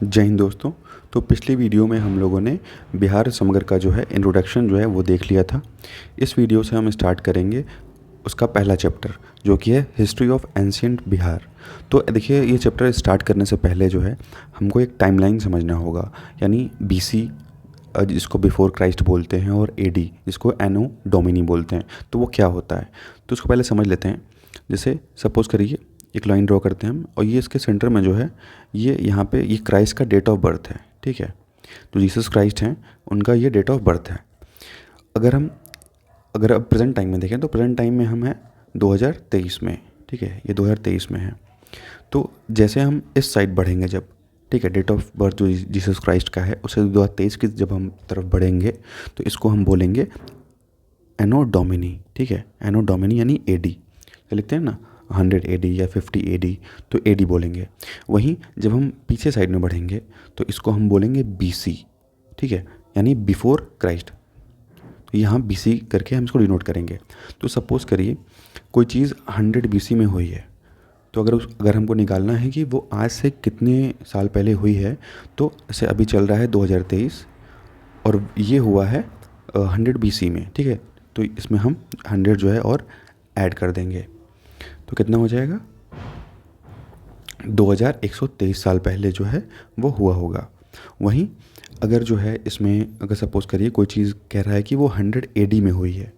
जय हिंद दोस्तों। तो पिछली वीडियो में हम लोगों ने बिहार समग्र का जो है इंट्रोडक्शन जो है वो देख लिया था। इस वीडियो से हम स्टार्ट करेंगे उसका पहला चैप्टर जो कि है हिस्ट्री ऑफ एंशियंट बिहार। तो देखिए, ये चैप्टर स्टार्ट करने से पहले जो है हमको एक टाइमलाइन समझना होगा, यानी बीसी जिसको बिफोर क्राइस्ट बोलते हैं और एडी जिसको एनो डोमिनी बोलते हैं। तो वो क्या होता है तो उसको पहले समझ लेते हैं। जैसे सपोज़ करिए एक लाइन ड्रॉ करते हैं हम, और ये इसके सेंटर में जो है ये यहाँ पे ये क्राइस्ट का डेट ऑफ बर्थ है। ठीक है, तो जीसस क्राइस्ट हैं, उनका ये डेट ऑफ बर्थ है। अगर अब प्रेजेंट टाइम में देखें तो प्रेजेंट टाइम में हम हैं 2023 में। ठीक है, ये 2023 में है। तो जैसे हम इस साइड बढ़ेंगे जब, ठीक है, डेट ऑफ बर्थ जो जीसस क्राइस्ट का है उससे 2023 की जब हम तरफ बढ़ेंगे तो इसको हम बोलेंगे एनो डोमिनी। ठीक है, एनो डोमिनी यानी एडी लिखते हैं ना, 100 एडी या 50 एडी, तो एडी बोलेंगे। वहीं जब हम पीछे साइड में बढ़ेंगे तो इसको हम बोलेंगे बीसी। ठीक है, यानी बिफोर क्राइस्ट। तो यहाँ बीसी करके हम इसको डिनोट करेंगे। तो सपोज़ करिए कोई चीज़ 100 बीसी में हुई है, तो अगर हमको निकालना है कि वो आज से कितने साल पहले हुई है, तो जैसे अभी चल रहा है 2023 और ये हुआ है 100 बीसी में। ठीक है, तो इसमें हम 100 जो है और ऐड कर देंगे तो कितना हो जाएगा, 2123 साल पहले जो है वो हुआ होगा। वहीं अगर जो है इसमें अगर सपोज़ करिए कोई चीज़ कह रहा है कि वो 100 एडी में हुई है।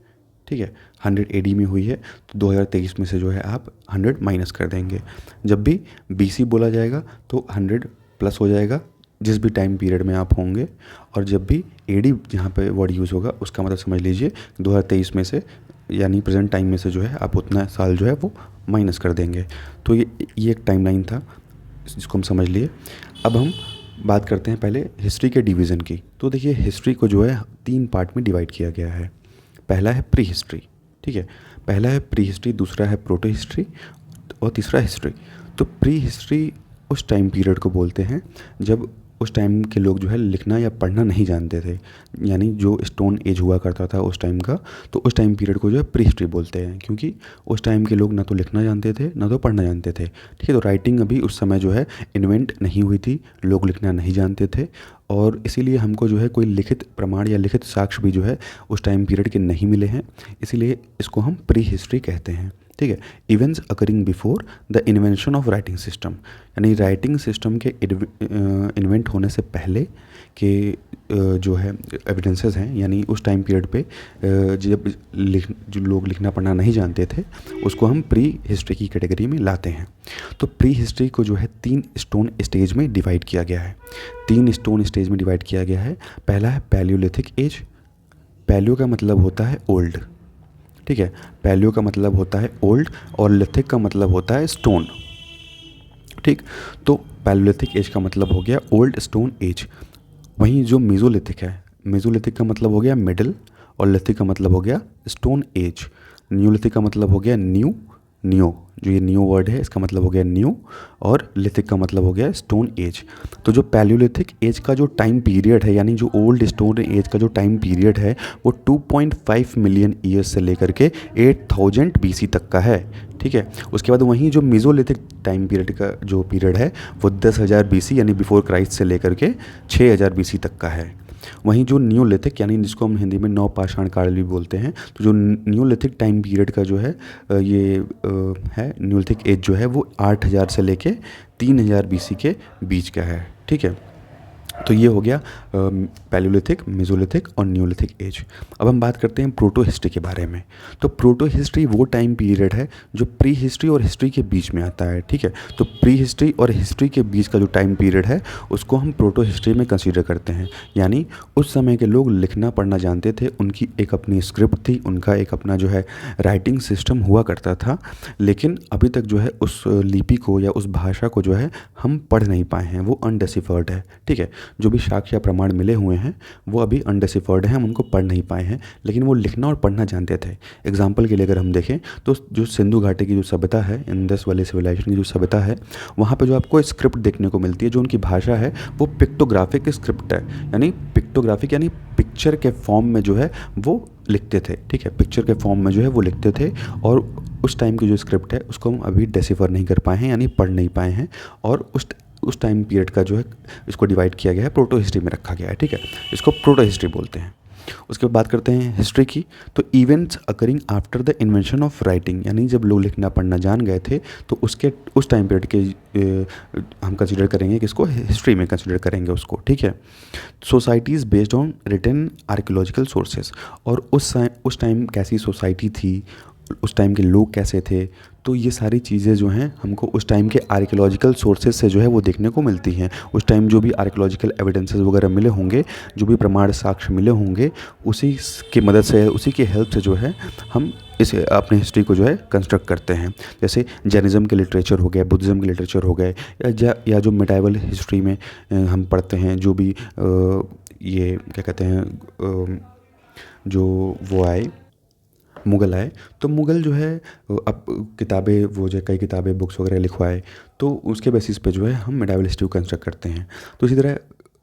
ठीक है, 100 एडी में हुई है तो 2023 में से जो है आप 100 माइनस कर देंगे। जब भी बीसी बोला जाएगा तो 100 प्लस हो जाएगा जिस भी टाइम पीरियड में आप होंगे, और जब भी एडी जहाँ पे वर्ड यूज़ होगा उसका मतलब समझ लीजिए 2023 में से यानी प्रेजेंट टाइम में से जो है आप उतना साल जो है वो माइनस कर देंगे। तो ये एक टाइमलाइन था जिसको हम समझ लिए। अब हम बात करते हैं पहले हिस्ट्री के डिवीज़न की। तो देखिए, हिस्ट्री को जो है 3 पार्ट में डिवाइड किया गया है। पहला है प्री हिस्ट्री। ठीक है, पहला है प्री हिस्ट्री, दूसरा है प्रोटो हिस्ट्री और तीसरा हिस्ट्री। तो प्री हिस्ट्री उस टाइम पीरियड को बोलते हैं जब उस टाइम के लोग जो है लिखना या पढ़ना नहीं जानते थे, यानी जो स्टोन एज हुआ करता था उस टाइम का, तो उस टाइम पीरियड को जो है प्री हिस्ट्री बोलते हैं, क्योंकि उस टाइम के लोग ना तो लिखना जानते थे ना तो पढ़ना जानते थे। ठीक है, तो राइटिंग अभी उस समय जो है इन्वेंट नहीं हुई थी, लोग लिखना नहीं जानते थे, और इसीलिए हमको जो है कोई लिखित प्रमाण या लिखित साक्ष्य भी जो है उस टाइम पीरियड के नहीं मिले हैं, इसीलिए इसको हम प्री हिस्ट्री कहते हैं। ठीक है, events occurring before the invention of writing system, यानी राइटिंग सिस्टम के इन्वेंट होने से पहले के जो है एविडेंसेस हैं, यानी उस टाइम पीरियड पे जब जो लोग लिखना पढ़ना नहीं जानते थे उसको हम प्री हिस्ट्री की कैटेगरी में लाते हैं। तो प्री हिस्ट्री को जो है 3 स्टोन स्टेज में डिवाइड किया गया है। 3 स्टोन स्टेज में डिवाइड किया गया है। पहला है पैलियोलिथिक एज। पैलियो का मतलब होता है ओल्ड। ठीक है, पैलियो का मतलब होता है ओल्ड और लिथिक का मतलब होता है स्टोन। ठीक, तो पैलियोलिथिक एज का मतलब हो गया ओल्ड स्टोन एज। वहीं जो मेसोलिथिक है, मेसोलिथिक का मतलब हो गया मिडिल और लिथिक का मतलब हो गया स्टोन एज। न्यूलिथिक का मतलब हो गया न्यू, जो ये न्यू वर्ड है इसका मतलब हो गया न्यू, और लिथिक का मतलब हो गया स्टोन एज। तो जो पैलियोलिथिक एज का जो टाइम पीरियड है, यानी जो ओल्ड स्टोन एज का जो टाइम पीरियड है वो 2.5 मिलियन ईयर्स से लेकर के 8000 बीसी तक का है। ठीक है, उसके बाद वहीं जो मेसोलिथिक टाइम पीरियड का जो पीरियड है वो 10,000 बीसी यानी बिफोर क्राइस्ट से लेकर के 6000 बीसी तक का है। वहीं जो न्यूलिथिक, यानी जिसको हम हिंदी में नवपाषाण काल भी बोलते हैं, तो जो न्यूलिथिक टाइम पीरियड का जो है ये है न्यूलिथिक एज जो है वो 8000 से लेके 3000 बीसी के बीच का है। ठीक है, तो ये हो गया पैलियोलिथिक, मेसोलिथिक और न्यूलिथिक एज। अब हम बात करते हैं प्रोटो हिस्ट्री के बारे में। तो प्रोटो हिस्ट्री वो टाइम पीरियड है जो प्री हिस्ट्री और हिस्ट्री के बीच में आता है। ठीक है, तो प्री हिस्ट्री और हिस्ट्री के बीच का जो टाइम पीरियड है उसको हम प्रोटो हिस्ट्री में कंसीडर करते हैं। यानी उस समय के लोग लिखना पढ़ना जानते थे, उनकी एक अपनी स्क्रिप्ट थी, उनका एक अपना जो है राइटिंग सिस्टम हुआ करता था, लेकिन अभी तक जो है उस लिपि को या उस भाषा को जो है हम पढ़ नहीं पाए हैं, वो अनडेसिफर्ड है। ठीक है, जो भी साक्ष्य प्रमाण मिले हुए हैं वो अभी अनडेसिफर्ड हैं, हम उनको पढ़ नहीं पाए हैं, लेकिन वो लिखना और पढ़ना जानते थे। एग्जाम्पल के लिए अगर हम देखें तो जो सिंधु घाटी की जो सभ्यता है, इंडस वैली सिविलाइजेशन की जो सभ्यता है, वहाँ पे जो आपको स्क्रिप्ट देखने को मिलती है, जो उनकी भाषा है वो पिक्टोग्राफिक स्क्रिप्ट है, यानी पिक्टोग्राफिक यानी पिक्चर के फॉर्म में जो है वो लिखते थे। ठीक है, पिक्चर के फॉर्म में जो है वो लिखते थे, और उस टाइम की जो स्क्रिप्ट है उसको हम अभी डेसिफर नहीं कर पाए हैं, यानी पढ़ नहीं पाए हैं, और उस टाइम पीरियड का जो है इसको डिवाइड किया गया है, प्रोटो हिस्ट्री में रखा गया है, ठीक है। इसको प्रोटो हिस्ट्री बोलते हैं। उसके बाद बात करते हैं हिस्ट्री की। तो events occurring after the invention of writing, यानी जब लोग लिखना पढ़ना जान गए थे तो उसके उस टाइम पीरियड के हम कंसिडर करेंगे कि इसको हिस्ट्री में कंसिडर करेंगे उसको, ठीक है। Societies based on written archaeological sources, और उस टाइम कैसी सोसाइटी थी, उस टाइम के लोग कैसे थे, तो ये सारी चीज़ें जो हैं हमको उस टाइम के आर्कियोलॉजिकल सोर्सेज से जो है वो देखने को मिलती हैं। उस टाइम जो भी आर्कियोलॉजिकल एविडेंसेस वगैरह मिले होंगे, जो भी प्रमाण साक्ष्य मिले होंगे, उसी की मदद से, उसी की हेल्प से जो है हम इस अपनी हिस्ट्री को जो है कंस्ट्रक्ट करते हैं। जैसे जैनिज़्म के लिटरेचर हो गए, बुद्धिज़्म के लिटरेचर हो गए, या जो मिडाइवल हिस्ट्री में हम पढ़ते हैं, जो भी ये क्या कहते हैं, जो वो आए मुग़ल आए, तो मुग़ल जो है अब किताबें, वो जो कई किताबें बुक्स वगैरह लिखवाए, तो उसके बेसिस पे जो है हम मिडाइवल हिस्ट्री को कंस्ट्रक्ट करते हैं। तो इसी तरह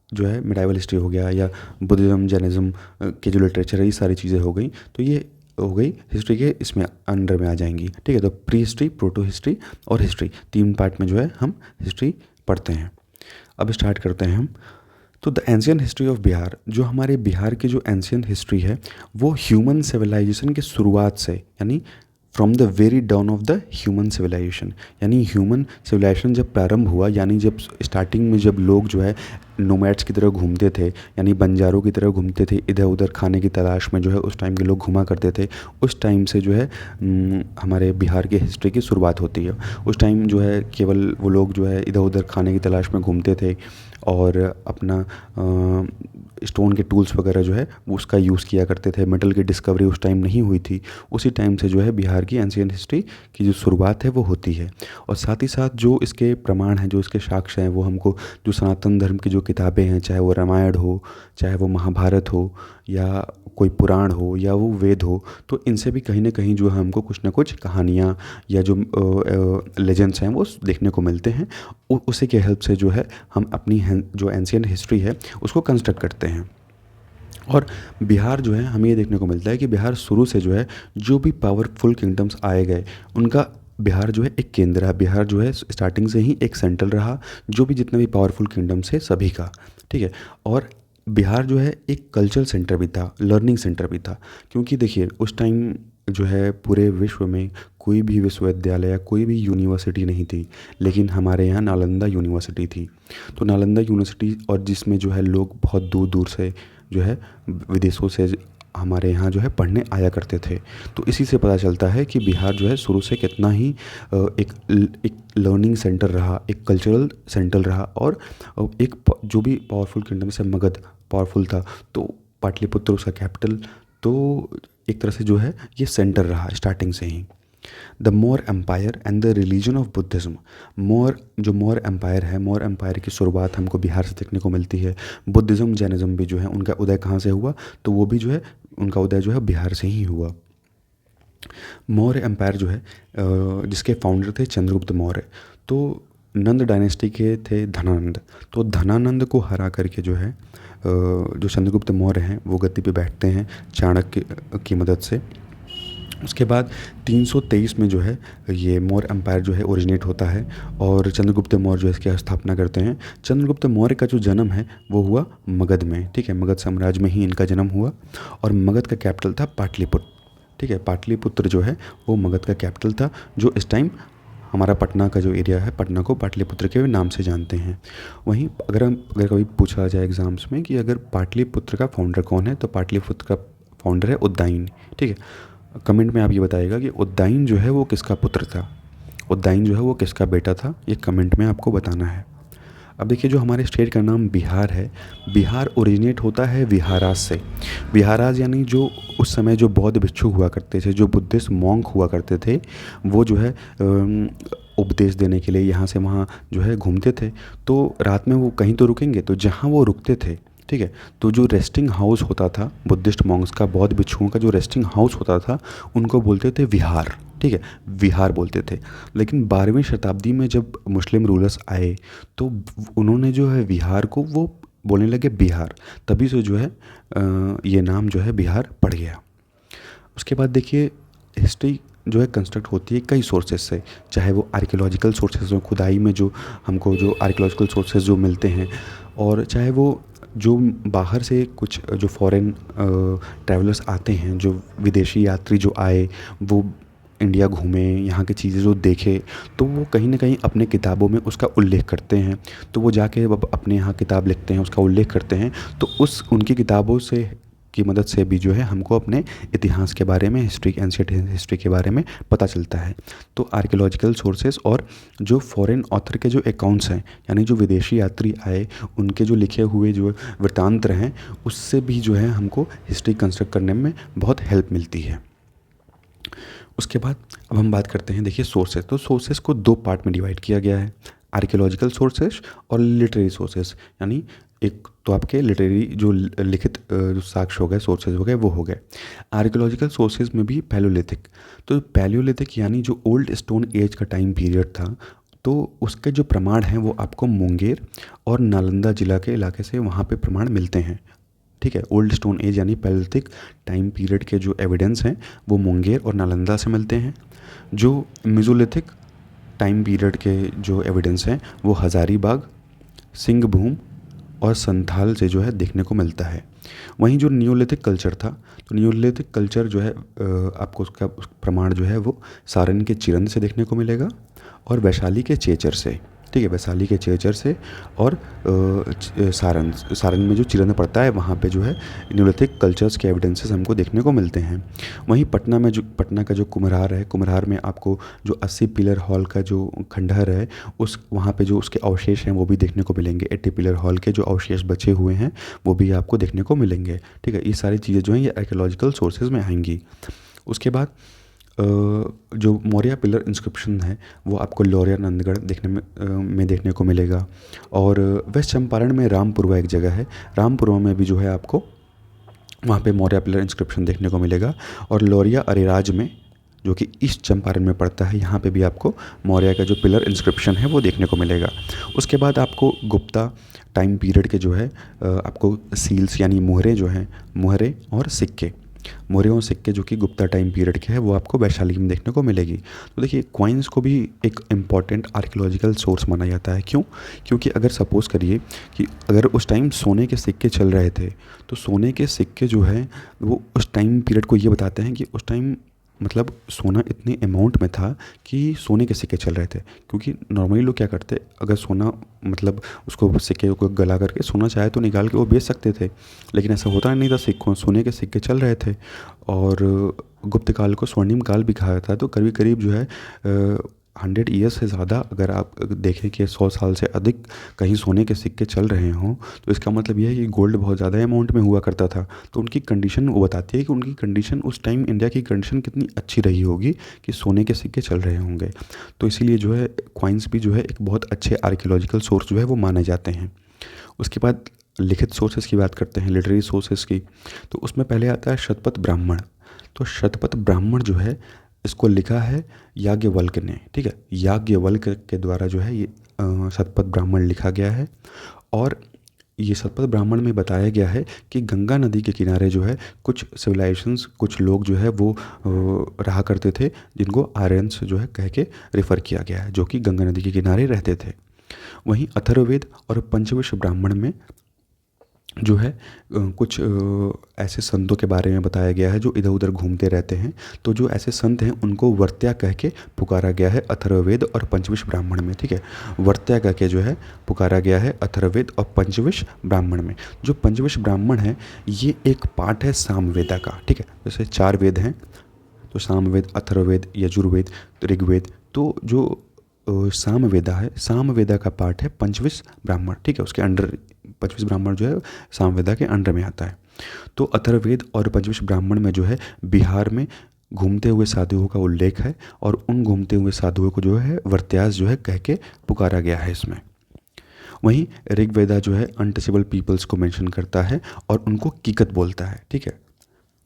जो है मिडाइवल हिस्ट्री हो गया, या बुद्धिज़्म जैनिज़्म के जो लिटरेचर है, ये सारी चीज़ें हो गई। तो ये हो गई हिस्ट्री के इसमें अंडर में आ जाएंगी, ठीक है। तो प्री हिस्ट्री, प्रोटो हिस्ट्री और हिस्ट्री, 3 पार्ट में जो है हम हिस्ट्री पढ़ते हैं। अब स्टार्ट करते हैं हम। तो the ancient history of Bihar, जो हमारे बिहार की जो एंशियंट हिस्ट्री है वो ह्यूमन सिविलाइजेशन की शुरुआत से, यानी from the very dawn of the human civilization, यानी ह्यूमन सिविलाइजेशन जब प्रारंभ हुआ, यानी जब स्टार्टिंग में जब लोग जो है नोमैड्स की तरह घूमते थे, यानी बंजारों की तरह घूमते थे, इधर उधर खाने की तलाश में जो है उस टाइम के लोग घुमा करते थे, उस टाइम से जो है हमारे बिहार की हिस्ट्री की शुरुआत होती है। उस टाइम जो है केवल वो लोग जो है इधर उधर खाने की तलाश में घूमते थे, और अपना स्टोन के टूल्स वगैरह जो है वो उसका यूज़ किया करते थे। मेटल की डिस्कवरी उस टाइम नहीं हुई थी। उसी टाइम से जो है बिहार की एंशियंट हिस्ट्री की जो शुरुआत है वो होती है। और साथ ही साथ जो इसके प्रमाण हैं, जो इसके साक्ष्य हैं, वो हमको जो सनातन धर्म की जो किताबें हैं, चाहे वो रामायण हो, चाहे वो महाभारत हो, या कोई पुराण हो, या वो वेद हो, तो इनसे भी कहीं ना कहीं जो है हमको कुछ ना कुछ कहानियाँ या जो लेजेंड्स हैं वो देखने को मिलते हैं। उसी के हेल्प से जो है हम अपनी जो एंशियंट हिस्ट्री है उसको कंस्ट्रक्ट करते हैं। और बिहार जो है हमें ये देखने को मिलता है कि बिहार शुरू से जो है जो भी पावरफुल किंगडम्स आए गए, उनका बिहार जो है एक केंद्र है। बिहार जो है स्टार्टिंग से ही एक सेंट्रल रहा, जो भी जितने भी पावरफुल किंगडम्स है सभी का, ठीक है। और बिहार जो है एक कल्चरल सेंटर भी था, लर्निंग सेंटर भी था, क्योंकि देखिए उस टाइम जो है पूरे विश्व में कोई भी विश्वविद्यालय या कोई भी यूनिवर्सिटी नहीं थी, लेकिन हमारे यहाँ नालंदा यूनिवर्सिटी थी। तो नालंदा यूनिवर्सिटी, और जिसमें जो है लोग बहुत दूर दूर से जो है विदेशों से हमारे यहाँ जो है पढ़ने आया करते थे। तो इसी से पता चलता है कि बिहार जो है शुरू से कितना ही एक लर्निंग सेंटर रहा, एक कल्चरल सेंटर रहा, और एक जो भी पावरफुल किंगडम से मगध पावरफुल था, तो पाटलिपुत्र उसका कैपिटल, तो एक तरह से जो है ये सेंटर रहा स्टार्टिंग से ही। The Maurya empire and the religion of Buddhism, जो मौर्य एम्पायर है, मौर्य एम्पायर की शुरुआत हमको बिहार से देखने को मिलती है। बुद्धिज़्म जैनिज़्म भी जो है उनका उदय कहाँ से हुआ, तो वो भी जो है उनका उदय जो है बिहार से ही हुआ। मौर्य एम्पायर जो है जिसके फाउंडर थे चंद्रगुप्त मौर्य, तो नंद डायनेस्टी के थे धनानंद। तो धनानंद को हरा करके जो है जो चंद्रगुप्त मौर्य हैं वो गद्दी पे बैठते हैं चाणक्य की मदद से। उसके बाद 323 में जो है ये मौर्य एम्पायर जो है ओरिजिनेट होता है, और चंद्रगुप्त मौर्य जो है इसकी स्थापना करते हैं। चंद्रगुप्त मौर्य का जो जन्म है वो हुआ मगध में, ठीक है, मगध साम्राज्य में ही इनका जन्म हुआ, और मगध का कैपिटल था पाटलिपुत्र, ठीक है। पाटलिपुत्र जो है वो मगध का कैपिटल था, जो इस टाइम हमारा पटना का जो एरिया है, पटना को पाटलिपुत्र के नाम से जानते हैं। वहीं अगर कभी पूछा जाए एग्ज़ाम्स में कि अगर पाटलिपुत्र का फाउंडर कौन है, तो पाटलिपुत्र का फाउंडर है उदयन, ठीक है। कमेंट में आप ये बताइएगा कि उदयन जो है वो किसका पुत्र था, उदयन जो है वो किसका बेटा था, ये कमेंट में आपको बताना है। अब देखिए जो हमारे स्टेट का नाम बिहार है, बिहार ओरिजिनेट होता है विहाराज से। विहाराज यानी जो उस समय जो बौद्ध भिक्षु हुआ करते थे, जो बुद्धिस्ट मॉन्क हुआ करते थे, वो जो है उपदेश देने के लिए यहाँ से वहाँ जो है घूमते थे। तो रात में वो कहीं तो रुकेंगे, तो जहाँ वो रुकते थे, ठीक है, तो जो रेस्टिंग हाउस होता था बुद्धिस्ट मॉन्क्स का, बौद्ध भिक्षुओं का जो रेस्टिंग हाउस होता था, उनको बोलते थे विहार, ठीक है, विहार बोलते थे। लेकिन 12वीं शताब्दी में जब मुस्लिम रूलर्स आए, तो उन्होंने जो है विहार को वो बोलने लगे बिहार, तभी से जो है ये नाम जो है बिहार पड़ गया। उसके बाद देखिए हिस्ट्री जो है कंस्ट्रक्ट होती है कई सोर्सेज से, चाहे वो आर्कियोलॉजिकल सोर्सेज हो, खुदाई में जो हमको जो आर्कियोलॉजिकल सोर्सेज जो मिलते हैं, और चाहे वो जो बाहर से कुछ जो फॉरेन ट्रैवलर्स आते हैं, जो विदेशी यात्री जो आए, वो इंडिया घूमे, यहाँ की चीज़ें जो देखे, तो वो कहीं ना कहीं अपने किताबों में उसका उल्लेख करते हैं। तो वो जाके अपने यहाँ किताब लिखते हैं, उसका उल्लेख करते हैं, तो उस उनकी किताबों से की मदद से भी जो है हमको अपने इतिहास के बारे में, हिस्ट्री, एंशिएंट हिस्ट्री के बारे में पता चलता है। तो आर्कियोलॉजिकल सोर्सेज और जो फॉरेन ऑथर के जो अकाउंट्स हैं, यानी जो विदेशी यात्री आए उनके जो लिखे हुए जो वृत्तांत हैं, उससे भी जो है हमको हिस्ट्री कंस्ट्रक्ट करने में बहुत हेल्प मिलती है। उसके बाद अब हम बात करते हैं, देखिए सोर्सेज। तो सोर्सेज को दो पार्ट में डिवाइड किया गया है, आर्कियोलॉजिकल सोर्सेज और लिटरेरी सोर्सेज। यानी एक तो आपके लिटरेरी जो लिखित जो साक्ष्य हो गए, सोर्सेज हो गए, वो हो गए। आर्कियोलॉजिकल सोर्सेज में भी पैलियोलिथिक, तो पैलियोलिथिक यानी जो ओल्ड स्टोन एज का टाइम पीरियड था, तो उसके जो प्रमाण हैं वो आपको मुंगेर और नालंदा जिला के इलाके से वहाँ पे प्रमाण मिलते हैं। ठीक है, ओल्ड स्टोन एज यानी पैलियोलिथिक टाइम पीरियड के जो एविडेंस हैं वो मुंगेर और नालंदा से मिलते हैं। जो मेसोलिथिक टाइम पीरियड के जो एविडेंस हैं वो हज़ारीबाग, सिंहभूम और संथाल से जो है देखने को मिलता है। वहीं जो नियोलिथिक कल्चर था, तो नियोलिथिक कल्चर जो है आपको उसका प्रमाण जो है वो सारण के चिरंद से देखने को मिलेगा और वैशाली के चेचर से। ठीक है, वैशाली के चेचर से और सारण में जो चिरंद पड़ता है वहाँ पे जो है नियोलिथिक कल्चर्स के एविडेंसेस हमको देखने को मिलते हैं। वहीं पटना का जो कुम्हरार है, कुम्हरार में आपको जो 80 पिलर हॉल का जो खंडहर है, उस वहाँ पे जो उसके अवशेष हैं वो भी देखने को मिलेंगे। 80 पिलर हॉल के जो अवशेष बचे हुए हैं वो भी आपको देखने को मिलेंगे। ठीक है, ये सारी चीज़ें जो हैं ये आर्कियोलॉजिकल सोर्सेज में आएंगी। उसके बाद जो मौर्य पिलर इंस्क्रिप्शन है वो आपको लौरिया नंदगढ़ देखने को मिलेगा। और वेस्ट चंपारण में रामपुरवा एक जगह है, रामपुरवा में भी जो है आपको वहाँ पे मौर्य पिलर इंस्क्रिप्शन देखने को मिलेगा। और लौरिया अरेराज में, जो कि ईस्ट चंपारण में पड़ता है, यहाँ पे भी आपको मौर्य का जो पिलर इंस्क्रिप्शन है वो देखने को मिलेगा। उसके बाद आपको गुप्ता टाइम पीरियड के जो है आपको सील्स यानी मुहरें जो हैं, मुहरें और सिक्के, मोहरे और सिक्के जो कि गुप्ता टाइम पीरियड के हैं वो आपको वैशाली में देखने को मिलेगी। तो देखिए क्वाइंस को भी एक इम्पॉर्टेंट आर्कियोलॉजिकल सोर्स माना जाता है। क्यों? क्योंकि अगर सपोज़ करिए कि अगर उस टाइम सोने के सिक्के चल रहे थे, तो सोने के सिक्के जो है वो उस टाइम पीरियड को ये बताते हैं कि उस टाइम मतलब सोना इतने अमाउंट में था कि सोने के सिक्के चल रहे थे। क्योंकि नॉर्मली लोग क्या करते, अगर सोना मतलब उसको सिक्के को गला करके सोना चाहे तो निकाल के वो बेच सकते थे, लेकिन ऐसा होता नहीं था। सिक्कों सोने के सिक्के चल रहे थे और गुप्त काल को स्वर्णिम काल भी कहा जाता है। तो करीब करीब जो है 100 ईयर्स से ज़्यादा अगर आप देखें कि 100 साल से अधिक कहीं सोने के सिक्के चल रहे हों, तो इसका मतलब ये है कि गोल्ड बहुत ज़्यादा अमाउंट में हुआ करता था। तो उनकी कंडीशन वो बताती है कि उनकी कंडीशन उस टाइम इंडिया की कंडीशन कितनी अच्छी रही होगी कि सोने के सिक्के चल रहे होंगे। तो इसीलिए जो है क्वाइंस भी जो है एक बहुत अच्छे आर्कियोलॉजिकल सोर्स जो है वो माने जाते हैं। उसके बाद लिखित सोर्सेज की बात करते हैं, लिटरेरी सोर्सेज की। तो उसमें पहले आता है शतपथ ब्राह्मण। तो शतपथ ब्राह्मण जो है इसको लिखा है याज्ञवल्क्य ने। ठीक है, याज्ञवल्क्य के द्वारा जो है ये शतपथ ब्राह्मण लिखा गया है। और ये शतपथ ब्राह्मण में बताया गया है कि गंगा नदी के किनारे जो है कुछ सिविलाइजेशंस, कुछ लोग जो है वो रहा करते थे, जिनको आर्यंस जो है कह के रेफ़र किया गया है, जो कि गंगा नदी के किनारे रहते थे। वहीं अथर्ववेद और पंचविश ब्राह्मण में जो है कुछ ऐसे संतों के बारे में बताया गया है जो इधर उधर घूमते रहते हैं। तो जो ऐसे संत हैं उनको वर्त्या कह के पुकारा गया है अथर्ववेद और पंचविश ब्राह्मण में। ठीक है, वर्त्या कह के जो है पुकारा गया है अथर्ववेद और पंचविश ब्राह्मण में। जो पंचविश ब्राह्मण है ये एक पार्ट है सामवेदा का। ठीक है, जैसे 4 वेद हैं, तो सामवेद, अथर्ववेद, यजुर्वेद, ऋग्वेद। तो जो सामवेदा है, सामवेदा का पार्ट है पंचविश ब्राह्मण। ठीक है, उसके अंडर पंचविश ब्राह्मण जो है सामवेदा के अंडर में आता है। तो अथर्ववेद और पंचविश ब्राह्मण में जो है बिहार में घूमते हुए साधुओं का उल्लेख है और उन घूमते हुए साधुओं को जो है वर्त्यास जो है कह के पुकारा गया है इसमें। वहीं ऋग्वेदा जो है अनटचेबल पीपल्स को मेंशन करता है और उनको किकत बोलता है। ठीक है,